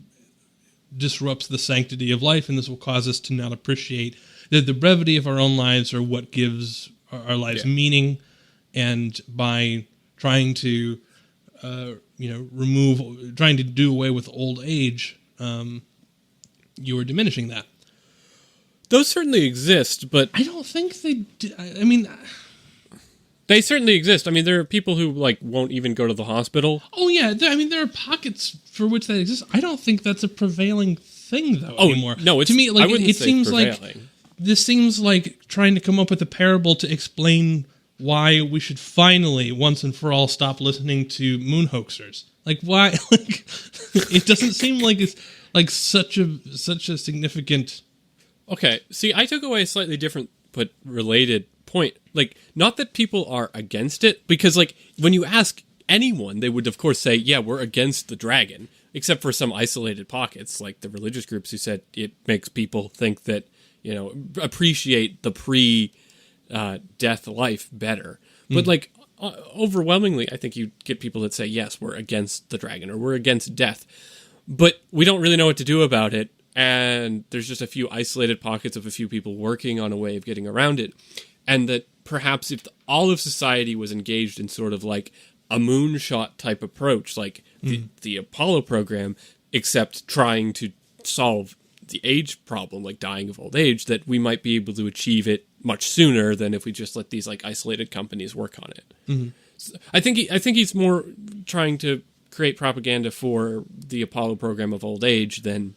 disrupts the sanctity of life, and this will cause us to not appreciate that the brevity of our own lives are what gives our lives meaning, and by trying to trying to do away with old age. You are diminishing that. Those certainly exist, but I don't think they do. I mean, they certainly exist. I mean, there are people who like won't even go to the hospital. Oh yeah, I mean, there are pockets for which that exists. I don't think that's a prevailing thing though anymore. No, to me, like it seems prevailing. Like this seems like trying to come up with a parable to explain why we should finally, once and for all, stop listening to moon hoaxers. Like why? Like it doesn't seem like it's like such a significant. Okay, see, I took away a slightly different but related point. Like, not that people are against it, because like when you ask anyone, they would of course say, "Yeah, we're against the dragon," except for some isolated pockets, like the religious groups who said it makes people think that appreciate the pre-death life better. But like overwhelmingly, I think you get people that say, "Yes, we're against the dragon," or "We're against death." But we don't really know what to do about it, and there's just a few isolated pockets of a few people working on a way of getting around it. And that perhaps if all of society was engaged in sort of like a moonshot type approach, like the Apollo program, except trying to solve the age problem, like dying of old age, that we might be able to achieve it much sooner than if we just let these like isolated companies work on it. Mm-hmm. So I think he's more trying to create propaganda for the Apollo program of old age than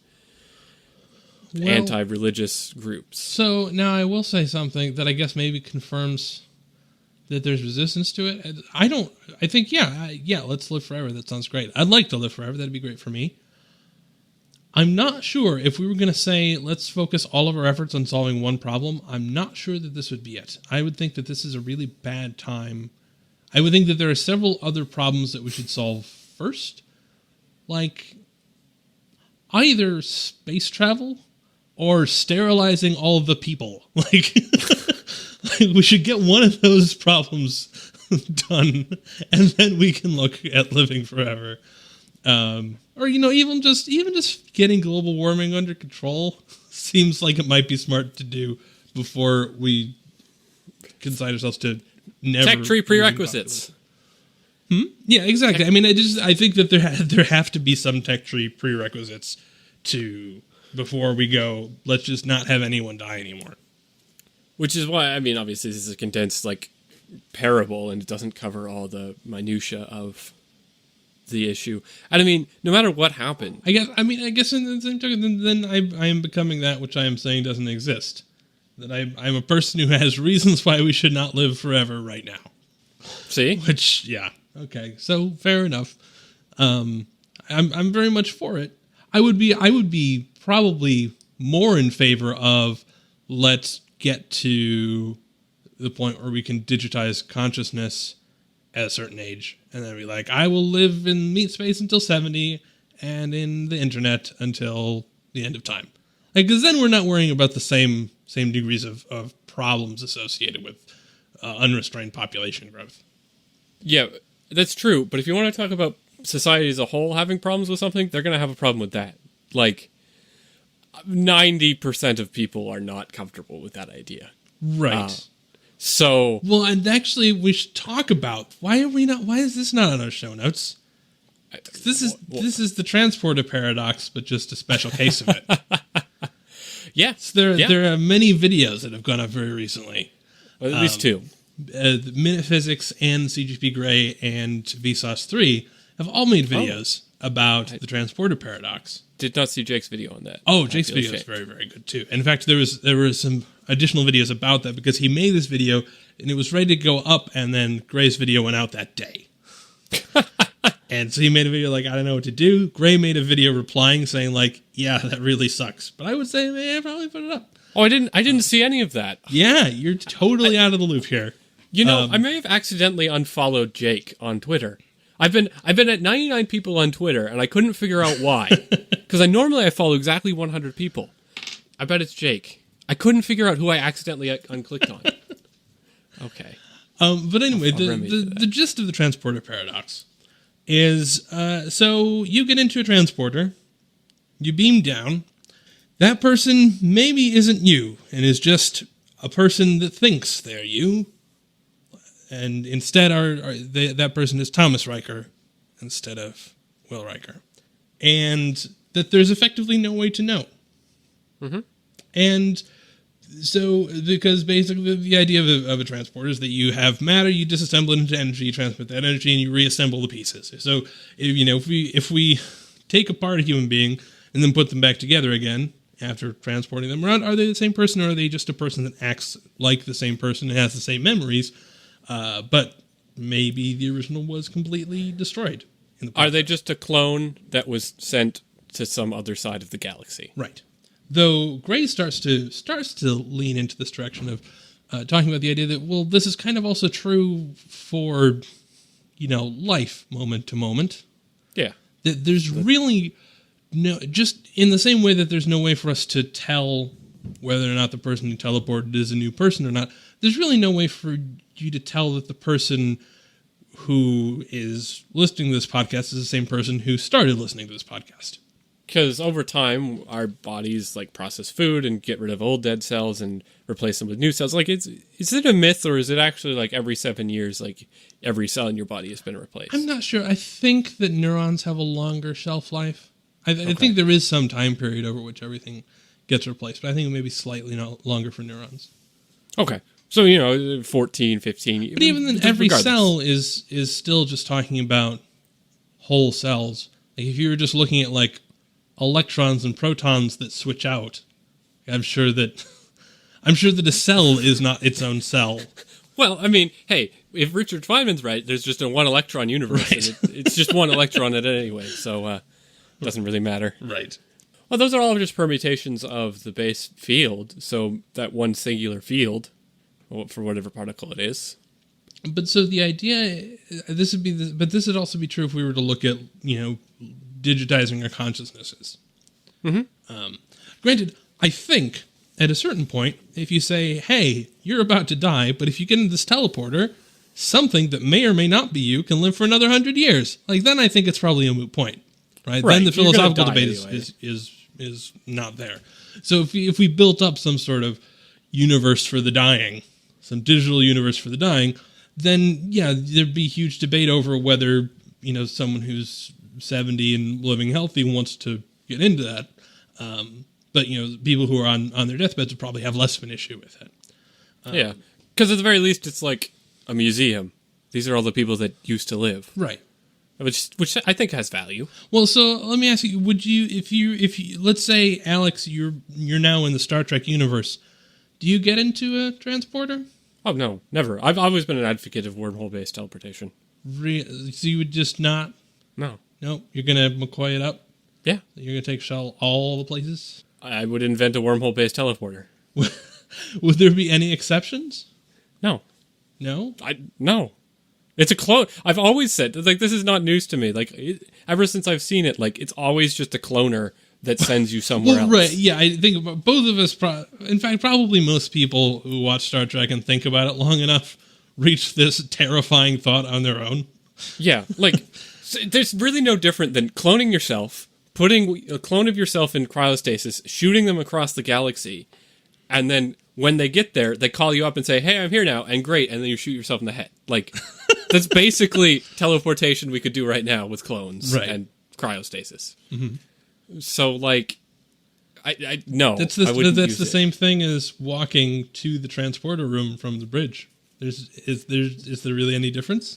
anti-religious groups. So now I will say something that I guess maybe confirms that there's resistance to it. I think, let's live forever. That sounds great. I'd like to live forever. That'd be great for me. I'm not sure if we were going to say, let's focus all of our efforts on solving one problem. I'm not sure that this would be it. I would think that this is a really bad time. I would think that there are several other problems that we should solve first. Like either space travel or sterilizing all of the people. Like we should get one of those problems done, and then we can look at living forever. Or even just getting global warming under control seems like it might be smart to do before we consign ourselves to never. Tech tree prerequisites. Yeah, exactly. I mean, I think that there have to be some tech tree prerequisites before we go. Let's just not have anyone die anymore. Which is why, I mean, obviously this is a condensed parable, and it doesn't cover all the minutia of the issue. And I mean, no matter what happened, I guess in the same token, then I am becoming that which I am saying doesn't exist. That I'm a person who has reasons why we should not live forever right now. See? Which, yeah, okay, so fair enough. I'm very much for it. I would be probably more in favor of let's get to the point where we can digitize consciousness at a certain age, and then be like, I will live in meat space until 70, and in the internet until the end of time. Because then we're not worrying about the same degrees of problems associated with unrestrained population growth. Yeah, that's true. But if you want to talk about society as a whole having problems with something, they're going to have a problem with that. 90% of people are not comfortable with that idea. Right. Well, and actually, we should talk about why is this not on our show notes? This is the transporter paradox, but just a special case of it. Yes, there are many videos that have gone up very recently. Well, at least two. Minute Physics and CGP Grey and Vsauce 3 have all made videos about the transporter paradox. Did not see Jake's video on that. Oh, Jake's video is very, very good too. In fact, there were some additional videos about that because he made this video and it was ready to go up, and then Gray's video went out that day. And so he made a video I don't know what to do. Gray made a video replying saying yeah, that really sucks. But I would say, man, probably put it up. Oh, I didn't see any of that. Yeah, you're totally out of the loop here. I may have accidentally unfollowed Jake on Twitter. I've been at 99 people on Twitter, and I couldn't figure out why. Because I follow exactly 100 people. I bet it's Jake. I couldn't figure out who I accidentally unclicked on. Okay. But anyway, the gist of the transporter paradox is, so you get into a transporter, you beam down, that person maybe isn't you, and is just a person that thinks they're you, and instead that person is Thomas Riker instead of Will Riker. And that there's effectively no way to know. Mm-hmm. And so, because basically the idea of a transporter is that you have matter, you disassemble it into energy, you transmit that energy, and you reassemble the pieces. So, if we take apart a human being and then put them back together again after transporting them around, are they the same person, or are they just a person that acts like the same person and has the same memories, but maybe the original was completely destroyed? Are they just a clone that was sent to some other side of the galaxy? Right. Though Gray starts to lean into this direction of talking about the idea that, well, this is kind of also true for, life moment to moment. Yeah. That there's really no, just in the same way that there's no way for us to tell whether or not the person who teleported is a new person or not, there's really no way for you to tell that the person who is listening to this podcast is the same person who started listening to this podcast. because over time our bodies like process food and get rid of old dead cells and replace them with new cells. Like, is it a myth, or is it actually like every 7 years, like every cell in your body has been replaced? I'm not sure. I think that neurons have a longer shelf life. I think there is some time period over which everything gets replaced, but I think it may be slightly longer for neurons. Okay. So, 14, 15. But even then, every cell is still just talking about whole cells. Like, if you were just looking at, like, electrons and protons that switch out, I'm sure that a cell is not its own cell. Well, I mean, hey, if Richard Feynman's right, there's just a one electron universe, right. And it's just one electron in it anyway, so it doesn't really matter. Right. Well, those are all just permutations of the base field, so that one singular field, for whatever particle it is. But so the idea, this would also be true if we were to look at, digitizing our consciousnesses. Mm-hmm. Granted, I think at a certain point, if you say, hey, you're about to die, but if you get into this teleporter, something that may or may not be you can live for another 100 years. Like, then I think it's probably a moot point, right? Then the philosophical debate anyway. is not there. So if we built up some sort of universe for the dying, some digital universe for the dying, then, yeah, there'd be huge debate over whether, someone who's 70 and living healthy wants to get into that. But, people who are on their deathbeds would probably have less of an issue with it. Yeah, because at the very least, it's like a museum. These are all the people that used to live. Right. Which I think has value. Well, so let me ask you, would you, if you let's say, Alex, you're now in the Star Trek universe, do you get into a transporter? Oh, no, never. I've always been an advocate of wormhole-based teleportation. So you would just not? No. No, you're going to McCoy it up? Yeah. You're going to take Shell all the places? I would invent a wormhole-based teleporter. Would there be any exceptions? No. No? No. It's a clone. I've always said, like, this is not news to me. Like, ever since I've seen it, like, it's always just a cloner that sends you somewhere else. Right, yeah, I think both of us, in fact, probably most people who watch Star Trek and think about it long enough reach this terrifying thought on their own. Yeah, like, there's really no different than cloning yourself, putting a clone of yourself in cryostasis, shooting them across the galaxy, and then when they get there, they call you up and say, hey, I'm here now, and great, and then you shoot yourself in the head. Like, that's basically teleportation we could do right now with clones and cryostasis. Mm-hmm. So, like, I no. That's the same thing as walking to the transporter room from the bridge. Is there really any difference?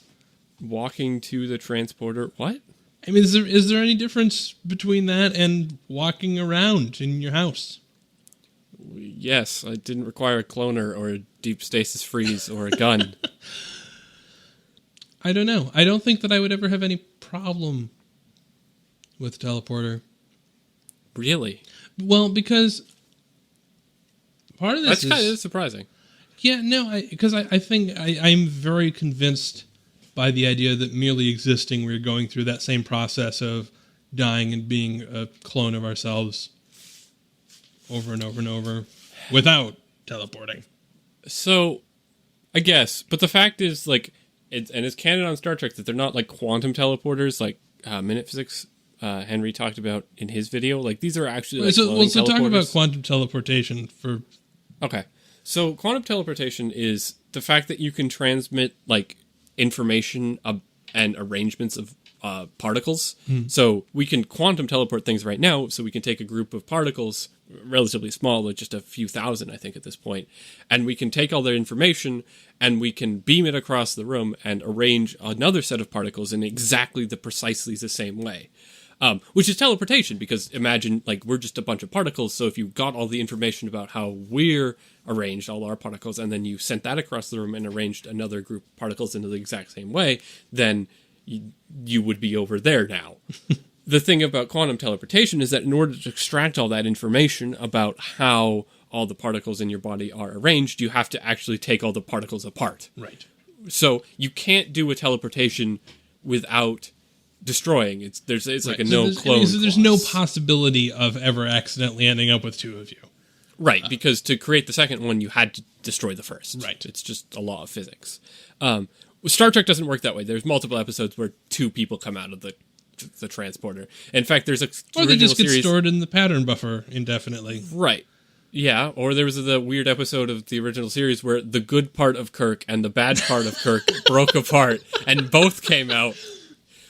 Walking to the transporter? What? I mean, is there any difference between that and walking around in your house? Yes, I didn't require a cloner or a deep stasis freeze or a gun. I don't know. I don't think that I would ever have any problem with a teleporter. Really? Well, because part of this is kind of surprising. Yeah, no, because I think I'm very convinced by the idea that merely existing, we're going through that same process of dying and being a clone of ourselves over and over and over without teleporting. So, I guess, but the fact is, like, it's canon on Star Trek that they're not like quantum teleporters, like Minute Physics Henry talked about in his video. Like, these are actually like so talk about quantum teleportation for. Okay, so quantum teleportation is the fact that you can transmit like information and arrangements of particles. So we can quantum teleport things right now. So we can take a group of particles, relatively small, like just a few thousand, I think, at this point, and we can take all their information and we can beam it across the room and arrange another set of particles in exactly precisely the same way. Which is teleportation, because imagine, like, we're just a bunch of particles, so if you got all the information about how we're arranged, all our particles, and then you sent that across the room and arranged another group of particles into the exact same way, then you would be over there now. The thing about quantum teleportation is that in order to extract all that information about how all the particles in your body are arranged, you have to actually take all the particles apart. Right. So you can't do a teleportation without destroying. It's like a no clone. So there's no possibility of ever accidentally ending up with two of you. Right, because to create the second one, you had to destroy the first. Right. It's just a law of physics. Star Trek doesn't work that way. There's multiple episodes where two people come out of the the transporter. In fact, there's a or they just get stored in the pattern buffer indefinitely. Right. Yeah, or there was the weird episode of the original series where the good part of Kirk and the bad part of Kirk broke apart, and both came out.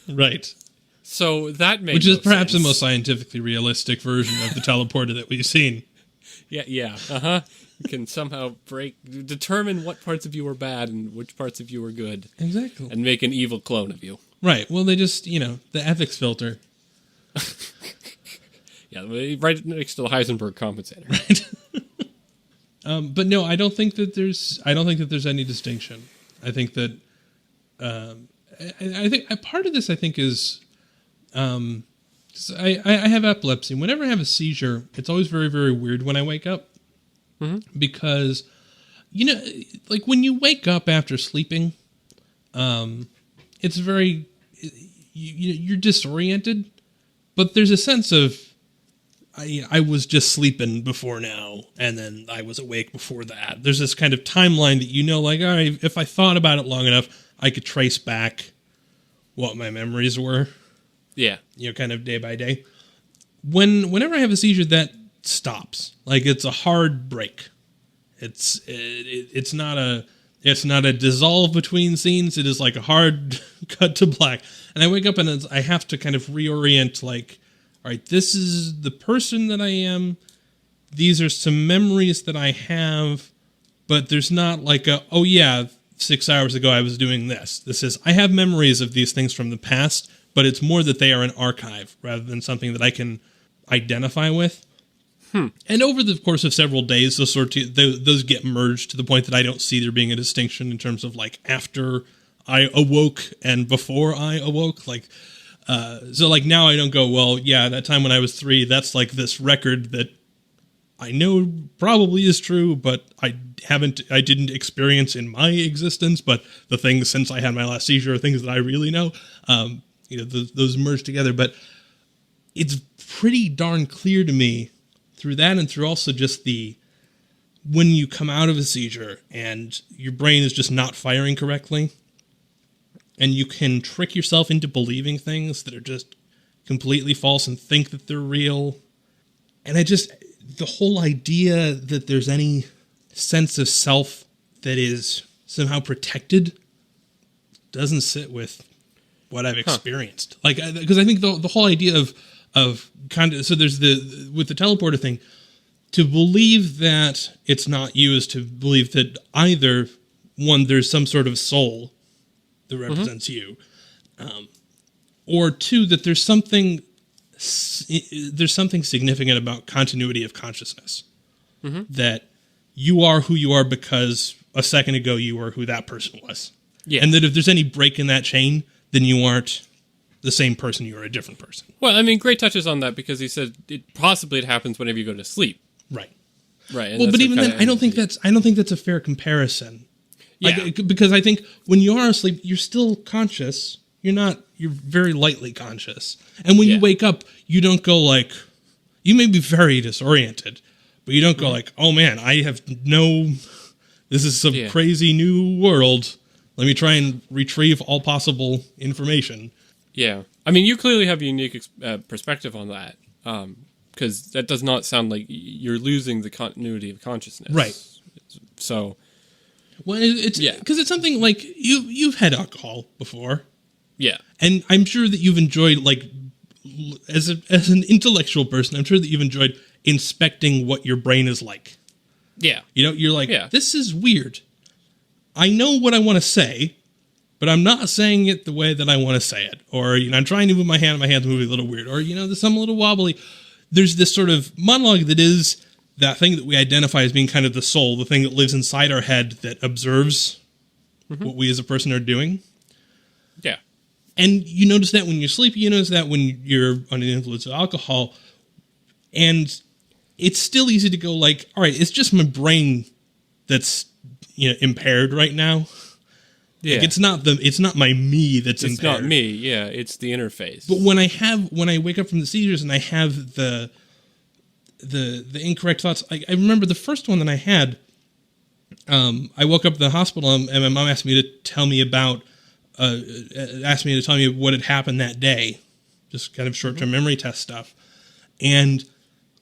Right. So that makes Which is perhaps the most scientifically realistic version of the teleporter that we've seen. Yeah. You can somehow determine what parts of you are bad and which parts of you are good. Exactly. And make an evil clone of you. Right. Well, they just, the ethics filter. Yeah, right next to the Heisenberg compensator. Right. But no, I don't think that there's any distinction. I think that I think part of this is I have epilepsy. Whenever I have a seizure, it's always very, very weird when I wake up. Mm-hmm. Because like when you wake up after sleeping, it's very you're disoriented, but there's a sense of I was just sleeping before now, and then I was awake before that. There's this kind of timeline that like, all right, if I thought about it long enough, I could trace back what my memories were. Yeah. Kind of day by day. Whenever I have a seizure, that stops. Like, it's a hard break. It's not a dissolve between scenes. It is like a hard cut to black. And I wake up and I have to kind of reorient, like, all right, this is the person that I am. These are some memories that I have, but there's not like 6 hours ago I was doing this. This is, I have memories of these things from the past, but it's more that they are an archive rather than something that I can identify with. And over the course of several days, those get merged to the point that I don't see there being a distinction in terms of like after I awoke and before I awoke. Like, so like now I don't go, well, yeah, that time when I was 3, that's like this record that I know probably is true, but I didn't experience in my existence. But the things since I had my last seizure are things that I really know. Those merge together. But it's pretty darn clear to me through that and through also just when you come out of a seizure and your brain is just not firing correctly, and you can trick yourself into believing things that are just completely false and think that they're real. And the whole idea that there's any sense of self that is somehow protected doesn't sit with what I've experienced. Like, because I think the whole idea of kind of, so there's with the teleporter thing, to believe that it's not you is to believe that either one, there's some sort of soul that represents you, or two, that there's something significant about continuity of consciousness, that you are who you are because a second ago you were who that person was. Yeah. And that if there's any break in that chain, then you aren't the same person, you're a different person. Well, I mean, Gray touches on that because he said it happens whenever you go to sleep. Right. Right. Well, but even then, I don't think that's a fair comparison. Yeah. Because I think when you are asleep, you're still conscious. You're very lightly conscious. And when you wake up, you don't go like, you may be very disoriented, but you don't go like, oh man, this is some crazy new world. Let me try and retrieve all possible information. Yeah. I mean, you clearly have a unique perspective on that, because that does not sound like you're losing the continuity of consciousness. Right. So... Well, because it's something like you've had alcohol before. Yeah. And I'm sure that you've enjoyed, like, as an intellectual person, I'm sure that you've enjoyed inspecting what your brain is like. Yeah. You're like, this is weird. I know what I want to say, but I'm not saying it the way that I want to say it. Or, I'm trying to move my hand, and my hand's moving a little weird. Or, there's some little wobbly. There's this sort of monologue that is that thing that we identify as being kind of the soul, the thing that lives inside our head that observes what we as a person are doing. Yeah. And you notice that when you're sleepy, you notice that when you're under the influence of alcohol. And it's still easy to go like, all right, it's just my brain that's impaired right now. Yeah. Like it's not my me that's impaired. It's not me, yeah, it's the interface. But when I wake up from the seizures and I have the incorrect thoughts. I remember the first one that I had. I woke up at the hospital and my mom asked me to tell me what had happened that day, just kind of short-term memory test stuff. And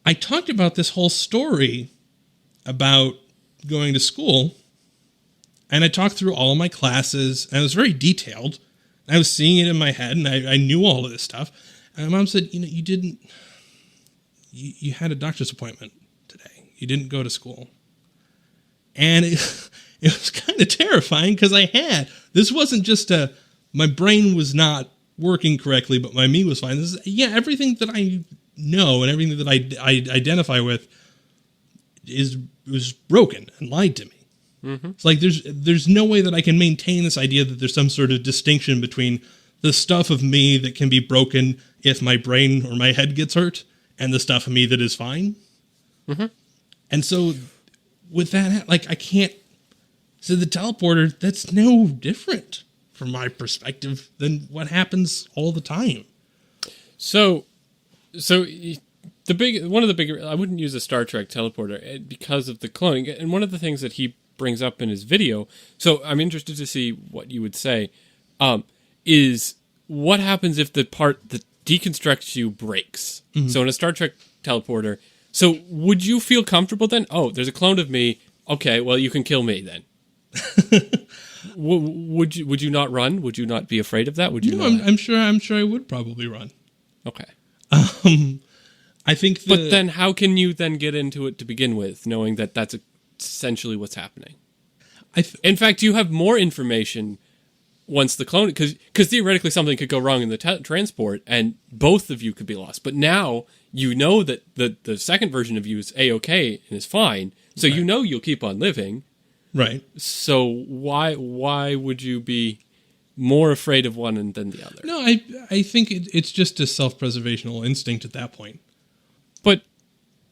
I talked about this whole story about going to school, and I talked through all of my classes, and I was very detailed. I was seeing it in my head, and I knew all of this stuff. And my mom said, you had a doctor's appointment today. You didn't go to school. And it was kind of terrifying because this wasn't just my brain was not working correctly, but my me was fine. Everything that I know and everything that I identify with was broken and lied to me. Mm-hmm. It's like there's no way that I can maintain this idea that there's some sort of distinction between the stuff of me that can be broken if my brain or my head gets hurt and the stuff of me that is fine. Mm-hmm. And so with that, like, I can't. So the teleporter, that's no different from my perspective than what happens all the time. So one of the big, I wouldn't use a Star Trek teleporter because of the cloning. And one of the things that he brings up in his video, so I'm interested to see what you would say, is what happens if the part that deconstructs you breaks? Mm-hmm. So in a Star Trek teleporter, so would you feel comfortable then? Oh, there's a clone of me. Okay, well, you can kill me then. Would you not run? Would you not be afraid of that? Would you? No, I'm sure I would probably run. Okay. I think. But then, how can you then get into it to begin with, knowing that that's essentially what's happening? In fact, you have more information once the clone, because theoretically something could go wrong in the transport, and both of you could be lost. But now you know that the second version of you is A-okay and is fine, so right. You know you'll keep on living. Right. So why would you be more afraid of one than the other? No, I think it's just a self-preservational instinct at that point. But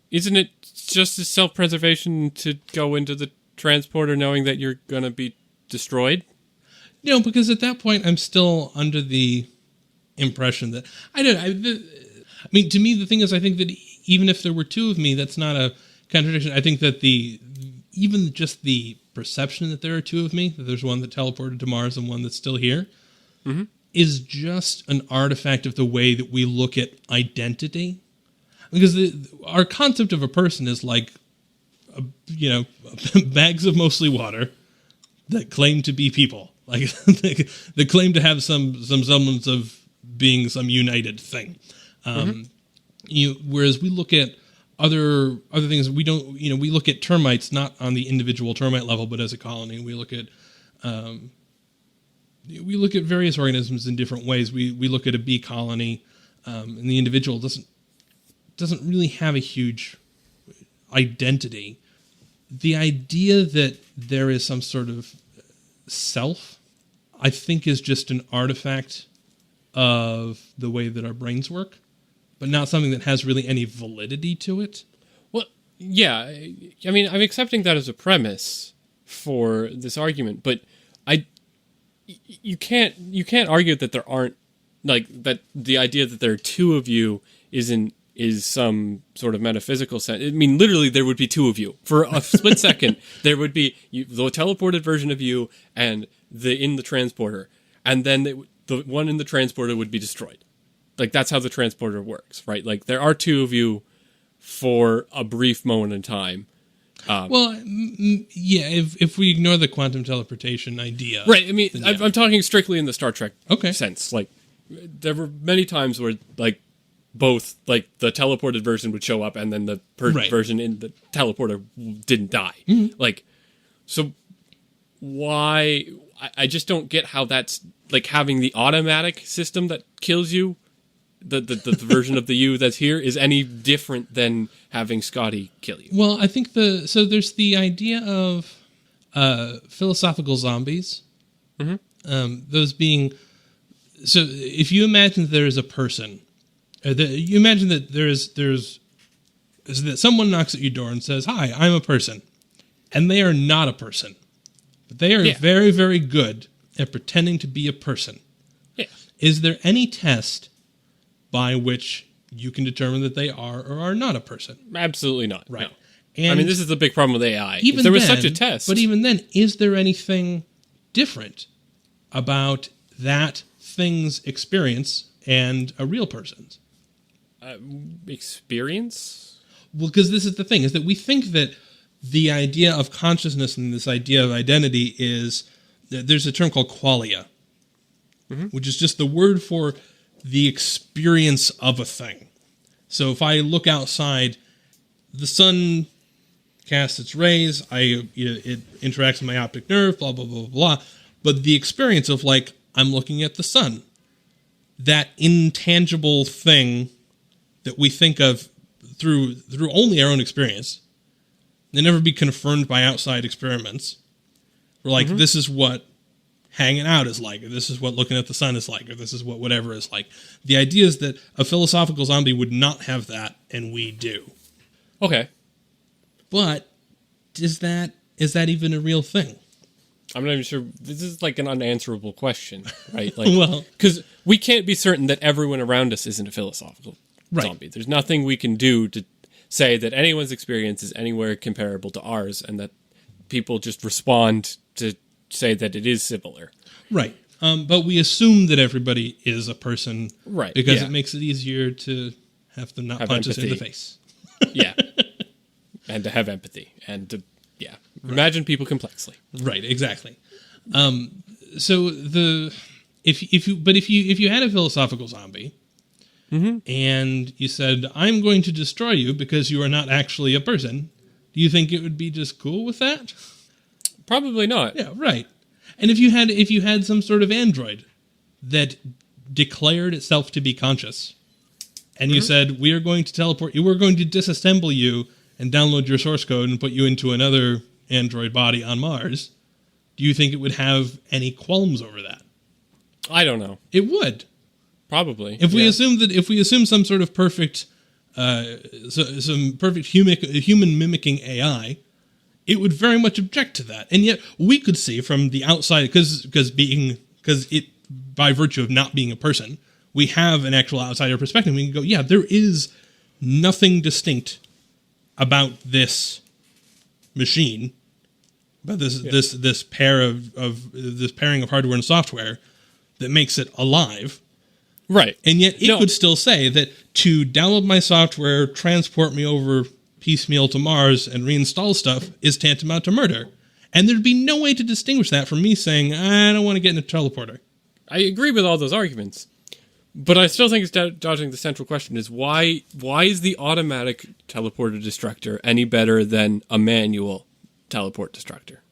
isn't it just a self-preservation to go into the transporter knowing that you're going to be destroyed? No, because at that point I'm still under the impression that I mean, to me the thing is, I think that even if there were two of me, that's not a contradiction. I think that even just the perception that there are two of me, that there's one that teleported to Mars and one that's still here, mm-hmm. is just an artifact of the way that we look at identity. Because our concept of a person is like, bags of mostly water that claim to be people, like they claim to have some semblance of being some united thing. Whereas we look at other things, we don't. We look at termites not on the individual termite level, but as a colony. We look at various organisms in different ways. We look at a bee colony, and the individual doesn't really have a huge identity. The idea that there is some sort of self, I think, is just an artifact of the way that our brains work, but not something that has really any validity to it. Well, yeah. I mean, I'm accepting that as a premise for this argument, but you can't argue that there aren't, like, that the idea that there are two of you is some sort of metaphysical sense. I mean, literally, there would be two of you. For a split second, there would be the teleported version of you and in the transporter. And then the one in the transporter would be destroyed. Like, that's how the transporter works, right? Like, there are two of you for a brief moment in time. If we ignore the quantum teleportation idea. Right, I mean, yeah. I'm talking strictly in the Star Trek sense. Like, there were many times where, like, both, like, the teleported version would show up and then the version in the teleporter didn't die. Mm-hmm. Like, so why... I just don't get how that's, like, having the automatic system that kills you, the version of the you that's here, is any different than having Scotty kill you. Well, I think there's the idea of philosophical zombies. Mm-hmm. Those being... So if you imagine there is a person... you imagine that there's that someone knocks at your door and says, "Hi, I'm a person," and they are not a person, but they are very, very good at pretending to be a person. Yeah. Is there any test by which you can determine that they are or are not a person? Absolutely not. Right. No. And I mean, this is the big problem with AI. If there was such a test, but even then, is there anything different about that thing's experience and a real person's? Experience? Well, because this is the thing, is that we think that the idea of consciousness and this idea of identity is, there's a term called qualia, which is just the word for the experience of a thing. So if I look outside, the sun casts its rays, it interacts with my optic nerve, blah, blah, blah, blah. But the experience of, like, I'm looking at the sun, that intangible thing that we think of through only our own experience, they never be confirmed by outside experiments. We're like, this is what hanging out is like, or this is what looking at the sun is like, or this is what whatever is like. The idea is that a philosophical zombie would not have that, and we do. Okay. But is that even a real thing? I'm not even sure. This is like an unanswerable question, right? Like, well, because we can't be certain that everyone around us isn't a philosophical zombie. There's nothing we can do to say that anyone's experience is anywhere comparable to ours, and that people just respond to say that it is similar. Right. But we assume that everybody is a person, right? Because it makes it easier to have them not punch us in the face. Yeah. And to have empathy and to imagine people complexly. Right, exactly. So if you had a philosophical zombie and you said, I'm going to destroy you because you are not actually a person, do you think it would be just cool with that? Probably not. Yeah, right. And if you had some sort of android that declared itself to be conscious, and you said, we are going to teleport you, we're going to disassemble you and download your source code and put you into another android body on Mars, do you think it would have any qualms over that? I don't know. It would. Probably. If we assume some sort of perfect some perfect human mimicking AI, it would very much object to that. And yet we could see from the outside, because it, by virtue of not being a person, we have an actual outsider perspective. We can go, yeah, there is nothing distinct about this machine, about this pairing of hardware and software that makes it alive. Right. And yet it could still say that to download my software, transport me over piecemeal to Mars, and reinstall stuff is tantamount to murder. And there'd be no way to distinguish that from me saying, I don't want to get in a teleporter. I agree with all those arguments. But I still think it's dodging the central question is why is the automatic teleporter destructor any better than a manual teleport destructor?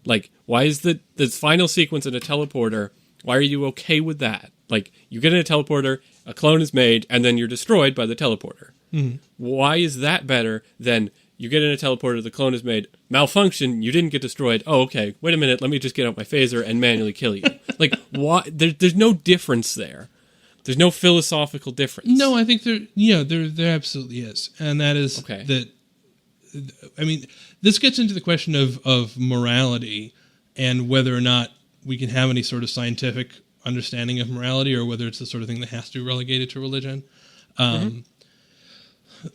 Like, why is the final sequence in a teleporter, why are you okay with that? Like, you get in a teleporter, a clone is made, and then you're destroyed by the teleporter. Mm-hmm. Why is that better than you get in a teleporter, the clone is made, malfunction, you didn't get destroyed, oh, okay, wait a minute, let me just get out my phaser and manually kill you. Like, why? There's no difference there. There's no philosophical difference. No, I think there absolutely is. And that is that, I mean, this gets into the question of morality and whether or not we can have any sort of scientific understanding of morality, or whether it's the sort of thing that has to be relegated to religion.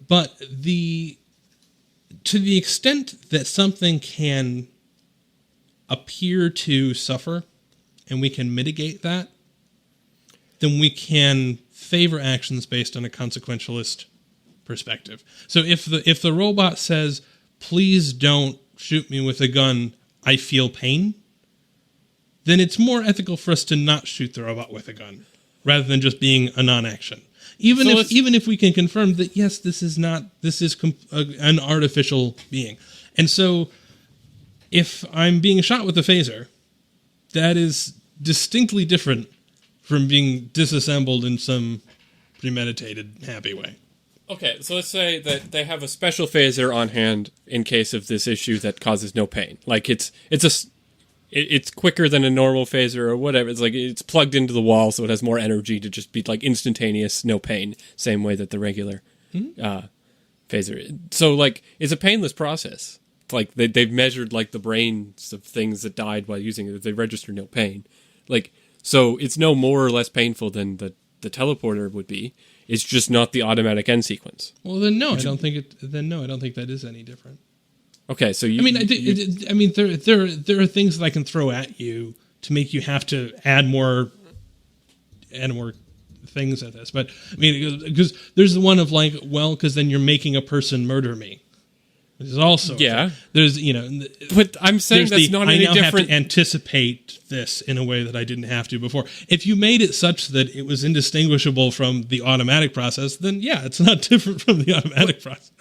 But to the extent that something can appear to suffer and we can mitigate that, then we can favor actions based on a consequentialist perspective. So if the robot says, please don't shoot me with a gun, I feel pain, then it's more ethical for us to not shoot the robot with a gun, rather than just being a non-action. Even if we can confirm that, yes, this is an artificial being. And so if I'm being shot with a phaser, that is distinctly different from being disassembled in some premeditated, happy way. Okay, so let's say that they have a special phaser on hand in case of this issue that causes no pain. Like it's quicker than a normal phaser or whatever. It's like it's plugged into the wall, so it has more energy to just be like instantaneous, no pain, same way that the regular phaser is. So like it's a painless process. It's like they've measured like the brains of things that died while using it. They register no pain. Like, so it's no more or less painful than the teleporter would be. It's just not the automatic end sequence. Well, then no, I don't think that is any different. Okay, so there are things that I can throw at you to make you have to add more things at this. But I mean, because there's the one of like, well, because then you're making a person murder me. Which is also there's but I'm saying that's not any different. I now have to anticipate this in a way that I didn't have to before. If you made it such that it was indistinguishable from the automatic process, then yeah, it's not different from the automatic process.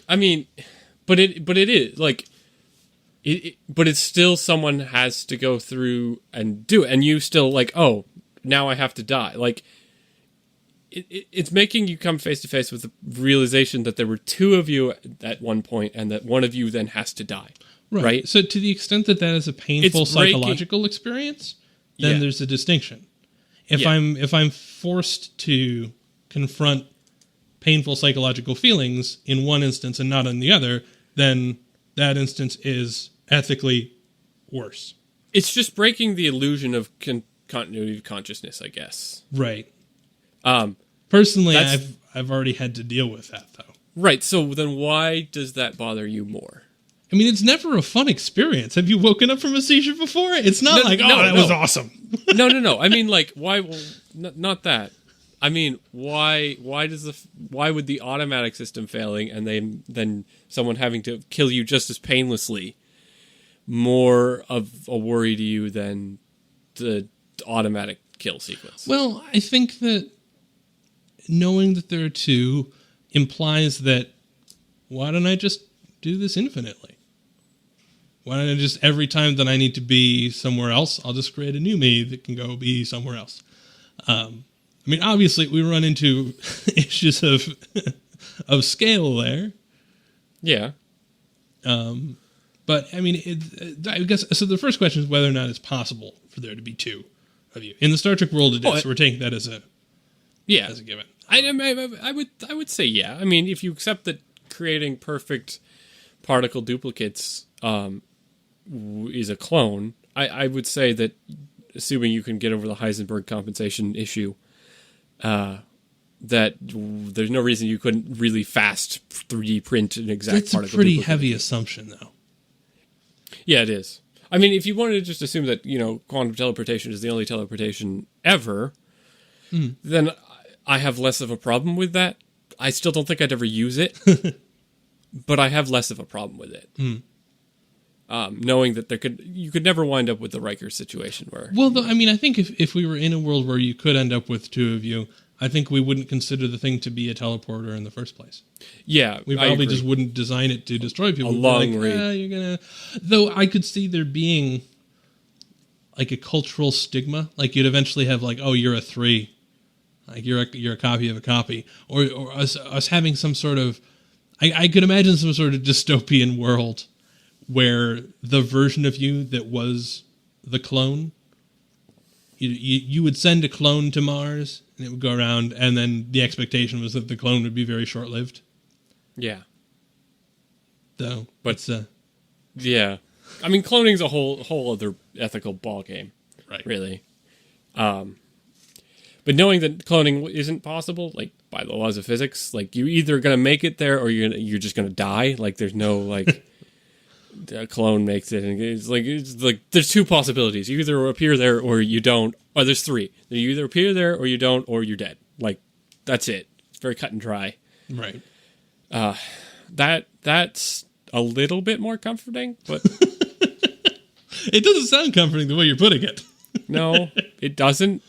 I mean, but it is like but it's still someone has to go through and do it, and you still like, oh, now I have to die. Like it's making you come face to face with the realization that there were two of you at one point, and that one of you then has to die. Right. So to the extent that that is a painful psychological experience, then there's a distinction. If I'm forced to confront painful psychological feelings in one instance and not in the other, then that instance is ethically worse. It's just breaking the illusion of continuity of consciousness, I guess. Right. Personally, I've already had to deal with that, though. Right. So then why does that bother you more? I mean, it's never a fun experience. Have you woken up from a seizure before? It's not that was awesome. No. I mean, like, why? Well, not that. I mean, why would the automatic system failing and then someone having to kill you just as painlessly more of a worry to you than the automatic kill sequence? Well, I think that knowing that there are two implies that why don't I just do this infinitely? Why don't I just, every time that I need to be somewhere else, I'll just create a new me that can go be somewhere else. I mean, obviously, we run into issues of scale there. Yeah. But, I mean, I guess, so the first question is whether or not it's possible for there to be two of you. In the Star Trek world, it is. So we're taking that as a given. I would say yeah. I mean, if you accept that creating perfect particle duplicates is a clone, I would say that, assuming you can get over the Heisenberg compensation issue, that there's no reason you couldn't really fast 3D print an exact particle duplicate. That's a pretty heavy assumption, though. Yeah, it is. I mean, if you wanted to just assume that, quantum teleportation is the only teleportation ever, then I have less of a problem with that. I still don't think I'd ever use it, but I have less of a problem with it. Knowing that you could never wind up with the Riker situation where... Well, I mean, I think if we were in a world where you could end up with two of you, I think we wouldn't consider the thing to be a teleporter in the first place. Yeah, we probably just wouldn't design it to destroy people. A long range. You're gonna... Though I could see there being like a cultural stigma. Like you'd eventually have like, oh, you're a 3. Like you're a copy of a copy. Or us having some sort of... I could imagine some sort of dystopian world where the version of you that was the clone, you would send a clone to Mars, and it would go around, and then the expectation was that the clone would be very short-lived. Yeah. So, but yeah, I mean, cloning's a whole other ethical ballgame, right? Really. But knowing that cloning isn't possible, like by the laws of physics, like you're either gonna make it there or you're just gonna die. Like there's no like. A clone makes it, and it's like there's two possibilities. You either appear there or you don't. Or there's 3. You either appear there or you don't, or you're dead. Like that's it. It's very cut and dry. Right. That's a little bit more comforting, but it doesn't sound comforting the way you're putting it. No, it doesn't.